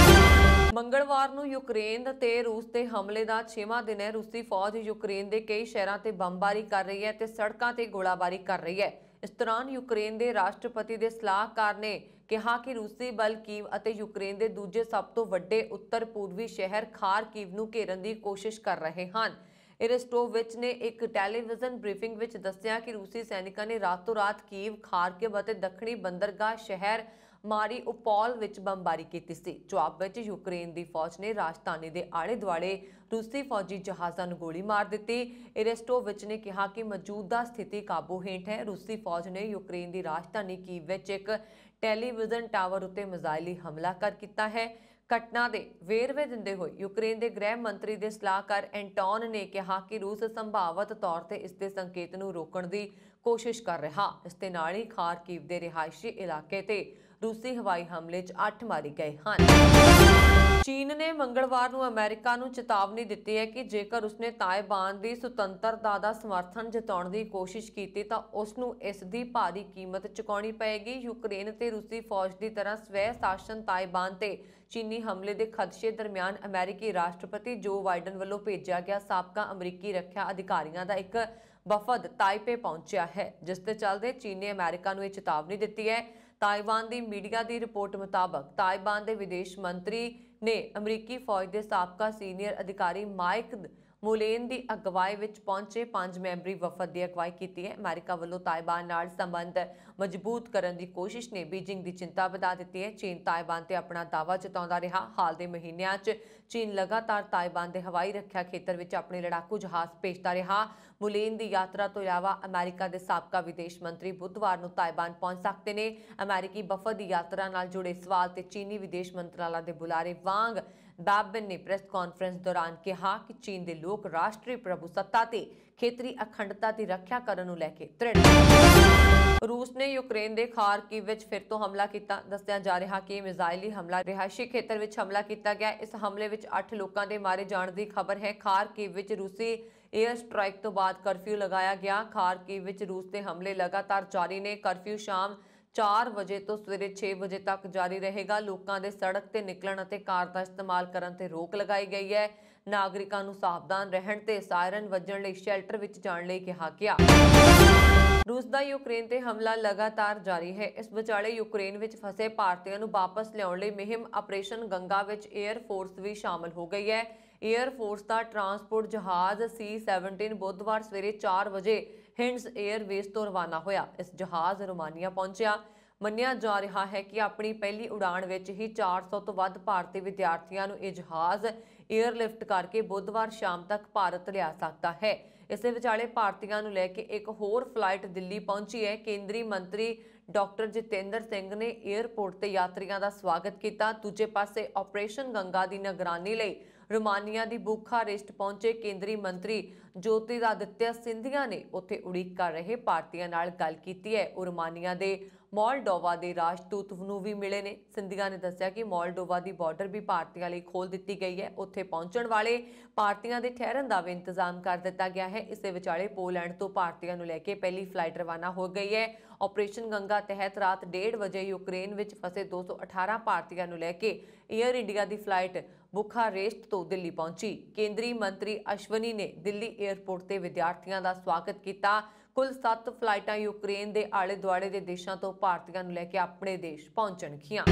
ਮੰਗਲਵਾਰ ਨੂੰ ਯੂਕਰੇਨ ਤੇ ਰੂਸ ਦੇ ਹਮਲੇ ਦਾ 6ਵਾਂ ਦਿਨ ਹੈ। ਰੂਸੀ ਫੌਜ ਯੂਕਰੇਨ ਦੇ ਕਈ ਸ਼ਹਿਰਾਂ ਤੇ ਬੰਬਾਰੀ ਕਰ ਰਹੀ ਹੈ ਤੇ ਸੜਕਾਂ ਤੇ ਗੋਲਾਬਾਰੀ ਕਰ ਰਹੀ ਹੈ। ਇਸ ਦੌਰਾਨ ਯੂਕਰੇਨ ਦੇ ਰਾਸ਼ਟਰਪਤੀ ਦੇ ਸਲਾਹਕਾਰ ਨੇ ਕਿਹਾ ਕਿ ਰੂਸੀ ਬਲ ਕੀਵ ਅਤੇ ਯੂਕਰੇਨ ਦੇ ਦੂਜੇ ਸਭ ਤੋਂ ਵੱਡੇ ਉੱਤਰ ਪੂਰਬੀ ਸ਼ਹਿਰ ਖਾਰਕੀਵ ਨੂੰ ਘੇਰਨ ਦੀ ਕੋਸ਼ਿਸ਼ ਕਰ ਰਹੇ ਹਨ। ਐਰਸਟੋਵਿਚ ਨੇ ਇੱਕ ਟੈਲੀਵਿਜ਼ਨ ਬ੍ਰੀਫਿੰਗ ਵਿੱਚ ਦੱਸਿਆ ਕਿ ਰੂਸੀ ਸੈਨਿਕਾਂ ਨੇ ਰਾਤੋਂ ਰਾਤ ਕੀਵ, ਖਾਰਕਿਵ ਅਤੇ ਦੱਖਣੀ ਬੰਦਰਗਾਹ ਸ਼ਹਿਰ ਮਾਰੀਉਪੋਲ ਵਿੱਚ ਬੰਬਾਰੀ ਕੀਤੀ ਸੀ। ਜਵਾਬ ਵਿੱਚ ਯੂਕਰੇਨ ਦੀ ਫੌਜ ਨੇ ਰਾਜਧਾਨੀ ਦੇ ਆਲੇ-ਦੁਆਲੇ ਰੂਸੀ ਫੌਜੀ ਜਹਾਜ਼ਾਂ ਨੂੰ ਗੋਲੀ ਮਾਰ ਦਿੱਤੀ। ਐਰਸਟੋਵਿਚ ਨੇ ਕਿਹਾ ਕਿ ਮੌਜੂਦਾ ਸਥਿਤੀ ਕਾਬੂ ਹੇਠ ਹੈ। ਰੂਸੀ ਫੌਜ ਨੇ ਯੂਕਰੇਨ ਦੀ ਰਾਜਧਾਨੀ ਕੀਵ ਵਿੱਚ ਇੱਕ ਟੈਲੀਵਿਜ਼ਨ ਟਾਵਰ ਉੱਤੇ ਮਿਜ਼ਾਈਲੀ ਹਮਲਾ ਕੀਤਾ ਹੈ। ਘਟਨਾ ਦੇ ਵੇਰਵੇ ਦਿੰਦੇ ਹੋਏ ਯੂਕਰੇਨ ਦੇ ਗ੍ਰਹਿ ਮੰਤਰੀ ਦੇ ਸਲਾਹਕਾਰ ਐਂਟੋਨ ਨੇ ਕਿਹਾ ਕਿ ਰੂਸ ਸੰਭਾਵਤ ਤੌਰ ਤੇ ਇਸ ਦੇ ਸੰਕੇਤ ਨੂੰ ਰੋਕਣ ਦੀ ਕੋਸ਼ਿਸ਼ ਕਰ ਰਿਹਾ। ਇਸ ਦੇ ਨਾਲ ਹੀ ਖਾਰਕੀਵ ਦੇ ਰਿਹਾਇਸ਼ੀ ਇਲਾਕੇ ਤੇ ਰੂਸੀ ਹਵਾਈ ਹਮਲੇ 'ਚ 8 ਮਾਰੇ ਗਏ ਹਨ। ਚੀਨ ਨੇ ਮੰਗਲਵਾਰ ਨੂੰ ਅਮਰੀਕਾ ਨੂੰ ਚੇਤਾਵਨੀ ਦਿੱਤੀ ਹੈ ਕਿ ਜੇਕਰ ਉਸਨੇ ਤਾਇਵਾਨ ਦੀ ਸੁਤੰਤਰਤਾ ਦਾ ਸਮਰਥਨ ਜਤਾਉਣ ਦੀ ਕੋਸ਼ਿਸ਼ ਕੀਤੀ ਤਾਂ ਉਸ ਨੂੰ ਇਸ ਦੀ ਭਾਰੀ ਕੀਮਤ ਚੁਕਾਉਣੀ ਪਏਗੀ। ਯੂਕਰੇਨ ਤੇ ਰੂਸੀ ਫੌਜ ਦੀ ਤਰ੍ਹਾਂ ਸਵੈ ਸ਼ਾਸਨ ਤਾਇਵਾਨ ਤੇ ਚੀਨੀ ਹਮਲੇ ਦੇ ਖਦਸ਼ੇ ਦਰਮਿਆਨ ਅਮਰੀਕੀ ਰਾਸ਼ਟਰਪਤੀ ਜੋ ਬਾਈਡਨ ਵੱਲੋਂ ਭੇਜਿਆ ਗਿਆ ਸਾਬਕਾ ਅਮਰੀਕੀ ਰੱਖਿਆ ਅਧਿਕਾਰੀਆਂ ਦਾ ਇੱਕ ਵਫਦ ਤਾਈਪੇ ਪਹੁੰਚਿਆ ਹੈ, ਜਿਸ ਦੇ ਚੱਲਦੇ ਚੀਨ ਨੇ ਅਮਰੀਕਾ ਨੂੰ ਇਹ ਚੇਤਾਵਨੀ ਦਿੱਤੀ ਹੈ। ਤਾਇਵਾਨ ਦੀ ਮੀਡੀਆ ਦੀ ਰਿਪੋਰਟ ਮੁਤਾਬਕ ਤਾਇਵਾਨ ਦੇ ਵਿਦੇਸ਼ ਮੰਤਰੀ ਨੇ ਅਮਰੀਕੀ ਫੌਜ ਦੇ ਸਾਬਕਾ ਸੀਨੀਅਰ ਅਧਿਕਾਰੀ ਮਾਈਕ ਮੁਲੇਨ ਦੀ ਅਗਵਾਈ ਵਿੱਚ ਪਹੁੰਚੇ 5 ਮੈਂਬਰੀ ਵਫਦ ਦੀ ਅਗਵਾਈ ਕੀਤੀ ਹੈ। ਅਮਰੀਕਾ ਵੱਲੋਂ ਤਾਇਵਾਨ ਨਾਲ ਸੰਬੰਧ ਮਜ਼ਬੂਤ ਕਰਨ ਦੀ ਕੋਸ਼ਿਸ਼ ਨੇ ਬੀਜਿੰਗ ਦੀ ਚਿੰਤਾ ਵਧਾ ਦਿੱਤੀ ਹੈ। ਚੀਨ ਤਾਇਵਾਨ ਤੇ ਆਪਣਾ ਦਾਅਵਾ ਜਤਾਉਂਦਾ ਰਿਹਾ। ਹਾਲ ਦੇ ਮਹੀਨਿਆਂ 'ਚ ਚੀਨ ਲਗਾਤਾਰ ਤਾਇਵਾਨ ਦੇ ਹਵਾਈ ਰੱਖਿਆ ਖੇਤਰ ਵਿੱਚ ਆਪਣੇ ਲੜਾਕੂ ਜਹਾਜ਼ ਭੇਜਦਾ ਰਿਹਾ। ਮੁਲੇਨ ਦੀ ਯਾਤਰਾ ਤੋਂ ਇਲਾਵਾ ਅਮਰੀਕਾ ਦੇ ਸਾਬਕਾ ਵਿਦੇਸ਼ ਮੰਤਰੀ ਬੁੱਧਵਾਰ ਨੂੰ ਤਾਇਵਾਨ ਪਹੁੰਚ ਸਕਦੇ ਨੇ। ਅਮਰੀਕੀ ਵਫਦ ਦੀ ਯਾਤਰਾ ਨਾਲ ਜੁੜੇ ਸਵਾਲ ਤੇ ਚੀਨੀ ਵਿਦੇਸ਼ ਮੰਤਰਾਲਾ ਦੇ ਬੁਲਾਰੇ ਵਾਂਗ ਬਾਬਨ ਨੇ ਪ੍ਰੈਸ ਕਾਨਫਰੰਸ ਦੌਰਾਨ ਕਿਹਾ ਕਿ ਚੀਨ ਦੇ ਲੋਕ ਰਾਸ਼ਟਰੀ ਪ੍ਰਭੂਸੱਤਾ ਤੇ ਖੇਤਰੀ ਅਖੰਡਤਾ ਦੀ ਰੱਖਿਆ ਕਰਨ ਨੂੰ ਲੈ ਕੇ ਦ੍ਰਿੜ ਹਨ। ਰੂਸ ਨੇ ਯੂਕਰੇਨ ਦੇ ਖਾਰਕੀਵ ਵਿੱਚ ਫਿਰ ਤੋਂ ਹਮਲਾ ਕੀਤਾ। ਦੱਸਿਆ ਜਾ ਰਿਹਾ ਕਿ ਮਿਜ਼ਾਈਲੀ ਹਮਲਾ ਰਿਹਾਇਸ਼ੀ ਖੇਤਰ ਵਿੱਚ ਹਮਲਾ ਕੀਤਾ ਗਿਆ। ਇਸ ਹਮਲੇ ਵਿੱਚ 8 ਲੋਕਾਂ ਦੇ ਮਾਰੇ ਜਾਣ ਦੀ ਖਬਰ ਹੈ। ਖਾਰਕੀਵ ਵਿੱਚ ਰੂਸੀ 에ਅਰ ਸਟ੍ਰਾਈਕ ਤੋਂ ਬਾਅਦ ਕਰਫਿਊ ਲਗਾਇਆ ਗਿਆ। ਖਾਰਕੀਵ ਵਿੱਚ ਰੂਸ ਦੇ ਹਮਲੇ ਲਗਾਤਾਰ ਜਾਰੀ ਨੇ। ਕਰਫਿਊ ਸ਼ਾਮ 4 ਵਜੇ ਤੋਂ ਸਵੇਰੇ 6 ਵਜੇ ਤੱਕ ਜਾਰੀ ਰਹੇਗਾ। ਲੋਕਾਂ ਦੇ ਸੜਕ ਤੇ ਨਿਕਲਣ ਅਤੇ ਕਾਰ ਦਾ ਇਸਤੇਮਾਲ ਕਰਨ ਤੇ ਰੋਕ ਲਗਾਈ ਗਈ ਹੈ। ਨਾਗਰਿਕਾਂ ਨੂੰ ਸਾਵਧਾਨ ਰਹਿਣ ਤੇ ਸਾਇਰਨ ਵੱਜਣ ਲਈ ਸ਼ੈਲਟਰ ਵਿੱਚ ਜਾਣ ਲਈ ਕਿਹਾ ਗਿਆ। ਰੂਸ ਦਾ ਯੂਕਰੇਨ ਤੇ ਹਮਲਾ ਲਗਾਤਾਰ ਜਾਰੀ ਹੈ। ਇਸ ਵਿਚਾਲੇ ਯੂਕਰੇਨ ਵਿੱਚ ਫਸੇ ਭਾਰਤੀਆਂ ਨੂੰ ਵਾਪਸ ਲਿਆਉਣ ਲਈ ਮੁਹਿੰਮ ਆਪਰੇਸ਼ਨ ਗੰਗਾ ਵਿੱਚ 에ਅਰ ਫੋਰਸ ਵੀ ਸ਼ਾਮਲ ਹੋ ਗਈ ਹੈ। 에ਅਰ ਫੋਰਸ ਦਾ ਟਰਾਂਸਪੋਰਟ ਜਹਾਜ਼ C-17 ਬੁੱਧਵਾਰ ਸਵੇਰੇ 4 ਵਜੇ ਹਿੰਡਸ 에ਅਰਵੇਜ਼ ਤੋਂ ਰਵਾਨਾ ਹੋਇਆ। ਇਸ ਜਹਾਜ਼ ਰੋਮਾਨੀਆ ਪਹੁੰਚਿਆ। ਮੰਨਿਆ ਜਾ ਰਿਹਾ ਹੈ ਕਿ ਆਪਣੀ ਪਹਿਲੀ ਉਡਾਣ ਵਿੱਚ ਹੀ 400 ਤੋਂ ਵੱਧ ਭਾਰਤੀ ਵਿਦਿਆਰਥੀਆਂ ਨੂੰ ਇਹ ਜਹਾਜ਼ 에ਅਰਲਿਫਟ ਕਰਕੇ ਬੁੱਧਵਾਰ ਸ਼ਾਮ ਤੱਕ ਭਾਰਤ ਲਿਆ ਸਕਦਾ ਹੈ। ਇਸੇ ਵਿਚਾਲੇ ਭਾਰਤੀਆਂ ਨੂੰ ਲੈ ਕੇ ਇੱਕ ਹੋਰ ਫਲਾਈਟ ਦਿੱਲੀ ਪਹੁੰਚੀ ਹੈ। ਕੇਂਦਰੀ ਮੰਤਰੀ ਡਾਕਟਰ ਜਿਤੇਂਦਰ ਸਿੰਘ ਨੇ 에ਅਰਪੋਰਟ ਤੇ ਯਾਤਰੀਆਂ ਦਾ ਸਵਾਗਤ ਕੀਤਾ। ਦੂਜੇ ਪਾਸੇ ਆਪਰੇਸ਼ਨ ਗੰਗਾ ਦੀ ਨਿਗਰਾਨੀ ਲਈ ਰੋਮਾਨੀਆ ਦੀ ਬੁਖਾਰੇਸਟ ਪਹੁੰਚੇ ਕੇਂਦਰੀ ਮੰਤਰੀ ਜੋਤਿਰਾਦਿੱਤਿਆ ਸਿੰਧੀਆ ਨੇ ਉੱਥੇ ਉਡੀਕ ਕਰ ਰਹੇ ਭਾਰਤੀਆਂ ਨਾਲ ਗੱਲ ਕੀਤੀ ਹੈ। ਉਹ ਰੋਮਾਨੀਆ ਦੇ ਮੋਲਡੋਵਾ ਦੇ ਰਾਜਦੂਤ ਨੂੰ ਵੀ ਮਿਲੇ ਨੇ। ਸਿੰਧੀਆ ਨੇ ਦੱਸਿਆ ਕਿ ਮੋਲਡੋਵਾ ਦੀ ਬਾਰਡਰ ਵੀ ਭਾਰਤੀਆਂ ਲਈ ਖੋਲ੍ਹ ਦਿੱਤੀ ਗਈ ਹੈ। ਉੱਥੇ ਪਹੁੰਚਣ ਵਾਲੇ ਭਾਰਤੀਆਂ ਦੇ ਠਹਿਰਨ ਦਾ ਵੀ ਇੰਤਜ਼ਾਮ ਕਰ ਦਿੱਤਾ ਗਿਆ ਹੈ। ਇਸੇ ਵਿਚਾਲੇ ਪੋਲੈਂਡ ਤੋਂ ਭਾਰਤੀਆਂ ਨੂੰ ਲੈ ਕੇ ਪਹਿਲੀ ਫਲਾਈਟ ਰਵਾਨਾ ਹੋ ਗਈ ਹੈ। ਆਪਰੇਸ਼ਨ ਗੰਗਾ ਤਹਿਤ ਰਾਤ 1:30 ਵਜੇ ਯੂਕਰੇਨ ਵਿੱਚ ਫਸੇ 218 ਭਾਰਤੀਆਂ ਨੂੰ ਲੈ ਕੇ 에ਅਰ ਇੰਡੀਆ ਦੀ ਫਲਾਈਟ ਬੁਖਾਰੇਸਟ ਤੋਂ ਦਿੱਲੀ ਪਹੁੰਚੀ। ਕੇਂਦਰੀ ਮੰਤਰੀ ਅਸ਼ਵਨੀ ਨੇ ਦਿੱਲੀ 에ਅਰਪੋਰਟ ਤੇ ਵਿਦਿਆਰਥੀਆਂ ਦਾ ਸਵਾਗਤ ਕੀਤਾ। ਕੁੱਲ 7 ਫਲਾਈਟਾਂ ਯੂਕਰੇਨ ਦੇ ਆਲੇ-ਦੁਆਲੇ ਦੇ ਦੇਸ਼ਾਂ ਤੋਂ ਭਾਰਤੀਆਂ ਨੂੰ ਲੈ ਕੇ ਆਪਣੇ ਦੇਸ਼ ਪਹੁੰਚਣਗੀਆਂ।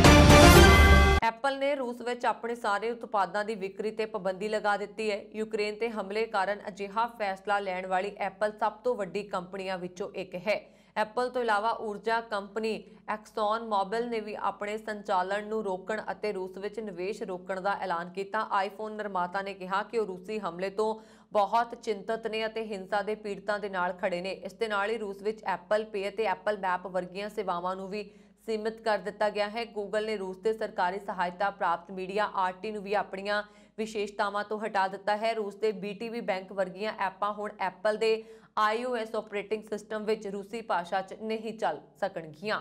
ਐਪਲ ਨੇ ਰੂਸ ਵਿੱਚ ਆਪਣੇ ਸਾਰੇ ਉਤਪਾਦਾਂ ਦੀ ਵਿਕਰੀ ਤੇ ਪਾਬੰਦੀ ਲਗਾ ਦਿੱਤੀ ਹੈ। ਯੂਕਰੇਨ ਤੇ ਹਮਲੇ ਕਾਰਨ ਅਜਿਹਾ ਫੈਸਲਾ ਲੈਣ ਵਾਲੀ ਐਪਲ ਸਭ ਤੋਂ ਵੱਡੀ ਕੰਪਨੀਆਂ ਵਿੱਚੋਂ ਇੱਕ ਹੈ। ਐਪਲ ਤੋਂ ਇਲਾਵਾ ਊਰਜਾ ਕੰਪਨੀ ਐਕਸੌਨ ਮੋਬਿਲ ਨੇ ਵੀ ਆਪਣੇ ਸੰਚਾਲਨ ਨੂੰ ਰੋਕਣ ਅਤੇ ਰੂਸ ਵਿੱਚ ਨਿਵੇਸ਼ ਰੋਕਣ ਦਾ ਐਲਾਨ ਕੀਤਾ। ਆਈਫੋਨ ਨਿਰਮਾਤਾ ਨੇ ਕਿਹਾ ਕਿ ਉਹ ਰੂਸੀ ਹਮਲੇ ਤੋਂ ਬਹੁਤ ਚਿੰਤਤ ਨੇ ਅਤੇ ਹਿੰਸਾ ਦੇ ਪੀੜਤਾਂ ਦੇ ਨਾਲ ਖੜੇ ਨੇ। ਇਸ ਦੇ ਨਾਲ ਹੀ ਰੂਸ ਵਿੱਚ ਐਪਲ ਪੇ ਅਤੇ ਐਪਲ ਮੈਪ ਵਰਗੀਆਂ ਸੇਵਾਵਾਂ ਨੂੰ ਵੀ ਸੀਮਿਤ ਕਰ ਦਿੱਤਾ ਗਿਆ ਹੈ। ਗੂਗਲ ਨੇ ਰੂਸ ਦੇ ਸਰਕਾਰੀ ਸਹਾਇਤਾ ਪ੍ਰਾਪਤ ਮੀਡੀਆ ਆਰਟੀ ਨੂੰ ਵੀ ਆਪਣੀਆਂ ਵਿਸ਼ੇਸ਼ਤਾਵਾਂ ਤੋਂ ਹਟਾ ਦਿੱਤਾ ਹੈ। ਰੂਸ ਦੇ BTV ਬੈਂਕ ਵਰਗੀਆਂ ਐਪਾਂ ਹੁਣ ਐਪਲ ਦੇ iOS ਆਪਰੇਟਿੰਗ ਸਿਸਟਮ ਵਿੱਚ ਰੂਸੀ ਭਾਸ਼ਾ 'ਚ ਨਹੀਂ ਚੱਲ ਸਕਣਗੀਆਂ।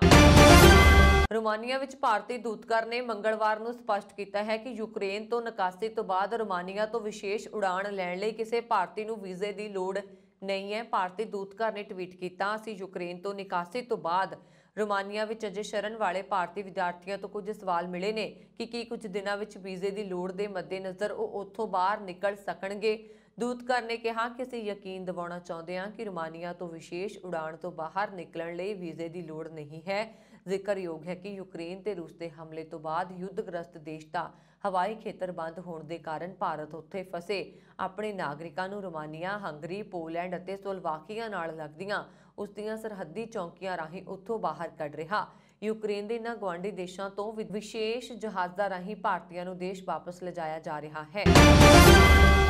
ਰੋਮਾਨੀਆ ਵਿੱਚ ਭਾਰਤੀ ਦੂਤਘਰ ਨੇ ਮੰਗਲਵਾਰ ਨੂੰ ਸਪਸ਼ਟ ਕੀਤਾ ਹੈ ਕਿ ਯੂਕਰੇਨ ਤੋਂ ਨਿਕਾਸੀ ਤੋਂ ਬਾਅਦ ਰੋਮਾਨੀਆ ਤੋਂ ਵਿਸ਼ੇਸ਼ ਉਡਾਣ ਲੈਣ ਲਈ ਕਿਸੇ ਭਾਰਤੀ ਨੂੰ ਵੀਜ਼ੇ ਦੀ ਲੋੜ ਨਹੀਂ ਹੈ। ਭਾਰਤੀ ਦੂਤਘਰ ਨੇ ਟਵੀਟ ਕੀਤਾ, ਅਸੀਂ ਯੂਕਰੇਨ ਤੋਂ ਨਿਕਾਸੀ ਤੋਂ ਬਾਅਦ ਰੋਮਾਨੀਆ ਵਿੱਚ ਅਜੇ ਸ਼ਰਨ ਵਾਲੇ ਭਾਰਤੀ ਵਿਦਿਆਰਥੀਆਂ ਤੋਂ ਕੁਝ ਸਵਾਲ ਮਿਲੇ ਨੇ ਕਿ ਕੀ ਕੁਝ ਦਿਨਾਂ ਵਿੱਚ ਵੀਜ਼ੇ ਦੀ ਲੋੜ ਦੇ ਮੱਦੇਨਜ਼ਰ ਉਹ ਉੱਥੋਂ ਬਾਹਰ ਨਿਕਲ ਸਕਣਗੇ। ਦੂਤਘਰ ਨੇ ਕਿਹਾ ਕਿ ਅਸੀਂ ਯਕੀਨ ਦਿਵਾਉਣਾ ਚਾਹੁੰਦੇ ਹਾਂ ਕਿ ਰੋਮਾਨੀਆ ਤੋਂ ਵਿਸ਼ੇਸ਼ ਉਡਾਣ ਤੋਂ ਬਾਹਰ ਨਿਕਲਣ ਲਈ ਵੀਜ਼ੇ ਦੀ ਲੋੜ ਨਹੀਂ ਹੈ। ਜ਼ਿਕਰਯੋਗ ਹੈ ਕਿ ਯੂਕਰੇਨ ਤੇ ਰੂਸ ਦੇ ਹਮਲੇ ਤੋਂ ਬਾਅਦ ਯੁੱਧਗ੍ਰਸਤ ਦੇਸ਼ ਦਾ ਹਵਾਈ ਖੇਤਰ ਬੰਦ ਹੋਣ ਦੇ ਕਾਰਨ ਭਾਰਤ ਉੱਥੇ ਫਸੇ ਆਪਣੇ ਨਾਗਰਿਕਾਂ ਨੂੰ ਰੋਮਾਨੀਆ, ਹੰਗਰੀ, ਪੋਲੈਂਡ ਅਤੇ ਸਲੋਵਾਕੀਆ ਨਾਲ ਲੱਗਦੀਆਂ ਉਸ ਦੀਆਂ ਸਰਹੱਦੀ ਚੌਕੀਆਂ ਰਾਹੀਂ ਉੱਥੋਂ ਬਾਹਰ ਕੱਢ ਰਿਹਾ। ਯੂਕਰੇਨ ਦੇ ਇਨ੍ਹਾਂ ਗੁਆਂਢੀ ਦੇਸ਼ਾਂ ਤੋਂ ਵਿਸ਼ੇਸ਼ ਜਹਾਜ਼ਾਂ ਰਾਹੀਂ ਭਾਰਤੀਆਂ ਨੂੰ ਦੇਸ਼ ਵਾਪਸ ਲਿਜਾਇਆ ਜਾ ਰਿਹਾ ਹੈ।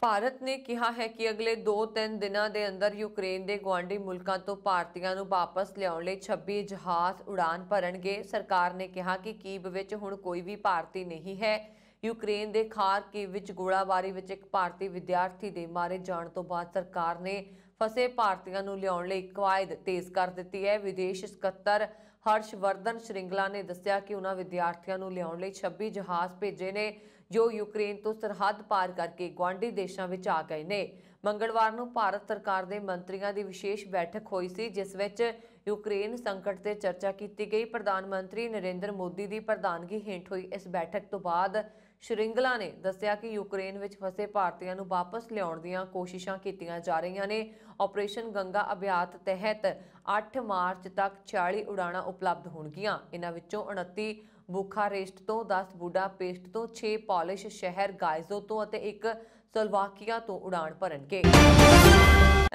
ਭਾਰਤ ਨੇ ਕਿਹਾ ਹੈ ਕਿ ਅਗਲੇ 2-3 ਦਿਨਾਂ ਦੇ ਅੰਦਰ ਯੂਕਰੇਨ ਦੇ ਗੁਆਂਢੀ ਮੁਲਕਾਂ ਤੋਂ ਭਾਰਤੀਆਂ ਨੂੰ ਵਾਪਸ ਲਿਆਉਣ ਲਈ 26 ਜਹਾਜ਼ ਉਡਾਨ ਭਰਨਗੇ। ਸਰਕਾਰ ਨੇ ਕਿਹਾ ਕਿ ਕੀਵ ਵਿੱਚ ਹੁਣ ਕੋਈ ਵੀ ਭਾਰਤੀ ਨਹੀਂ ਹੈ। ਯੂਕਰੇਨ ਦੇ ਖਾਰਕਿਵ ਵਿੱਚ ਗੋਲਾਬਾਰੀ ਵਿੱਚ ਇੱਕ ਭਾਰਤੀ ਵਿਦਿਆਰਥੀ ਦੇ ਮਾਰੇ ਜਾਣ ਤੋਂ ਬਾਅਦ ਸਰਕਾਰ ਨੇ ਫਸੇ ਭਾਰਤੀਆਂ ਨੂੰ ਲਿਆਉਣ ਲਈ ਕਵਾਇਦ ਤੇਜ਼ ਕਰ ਦਿੱਤੀ ਹੈ। ਵਿਦੇਸ਼ ਸਕੱਤਰ ਹਰਸ਼ਵਰਧਨ ਸ਼੍ਰਿੰਗਲਾ ਨੇ ਦੱਸਿਆ ਕਿ ਉਹਨਾਂ ਵਿਦਿਆਰਥੀਆਂ ਨੂੰ ਲਿਆਉਣ ਲਈ 26 ਜਹਾਜ਼ ਭੇਜੇ ਨੇ ਜੋ ਯੂਕਰੇਨ ਤੋਂ ਸਰਹੱਦ ਪਾਰ ਕਰਕੇ ਗੁਆਂਢੀ ਦੇਸ਼ਾਂ ਵਿੱਚ ਆ ਗਏ ਨੇ। ਮੰਗਲਵਾਰ ਨੂੰ ਭਾਰਤ ਸਰਕਾਰ ਦੇ ਮੰਤਰੀਆਂ ਦੀ ਵਿਸ਼ੇਸ਼ ਬੈਠਕ ਹੋਈ ਸੀ ਜਿਸ ਵਿੱਚ ਯੂਕਰੇਨ ਸੰਕਟ ਤੇ ਚਰਚਾ ਕੀਤੀ ਗਈ। ਪ੍ਰਧਾਨ ਮੰਤਰੀ ਨਰਿੰਦਰ ਮੋਦੀ ਦੀ ਪ੍ਰਧਾਨਗੀ ਹੇਠ ਹੋਈ ਇਸ ਬੈਠਕ ਤੋਂ ਬਾਅਦ ਸ਼੍ਰਿੰਗਲਾ ਨੇ ਦੱਸਿਆ ਕਿ ਯੂਕਰੇਨ ਵਿੱਚ ਫਸੇ ਭਾਰਤੀਆਂ ਨੂੰ ਵਾਪਸ ਲਿਆਉਣ ਦੀਆਂ ਕੋਸ਼ਿਸ਼ਾਂ ਕੀਤੀਆਂ ਜਾ ਰਹੀਆਂ ਨੇ। ਆਪਰੇਸ਼ਨ ਗੰਗਾ ਅਭਿਆਨ ਤਹਿਤ 8 ਮਾਰਚ ਤੱਕ 46 ਉਡਾਣਾਂ ਉਪਲਬਧ ਹੋਣਗੀਆਂ। ਇਹਨਾਂ ਵਿੱਚੋਂ 29 ਬੁਖਾਰੇਸਟ ਤੋਂ, 10 ਬੁਡਾਪੇਸਟ ਤੋਂ, 6 ਪੋਲਿਸ਼ ਸ਼ਹਿਰ ਗਾਇਜ਼ੋ ਤੋਂ ਅਤੇ 1 ਸਲੋਵਾਕੀਆ ਤੋਂ ਉਡਾਣ ਭਰਨਗੇ।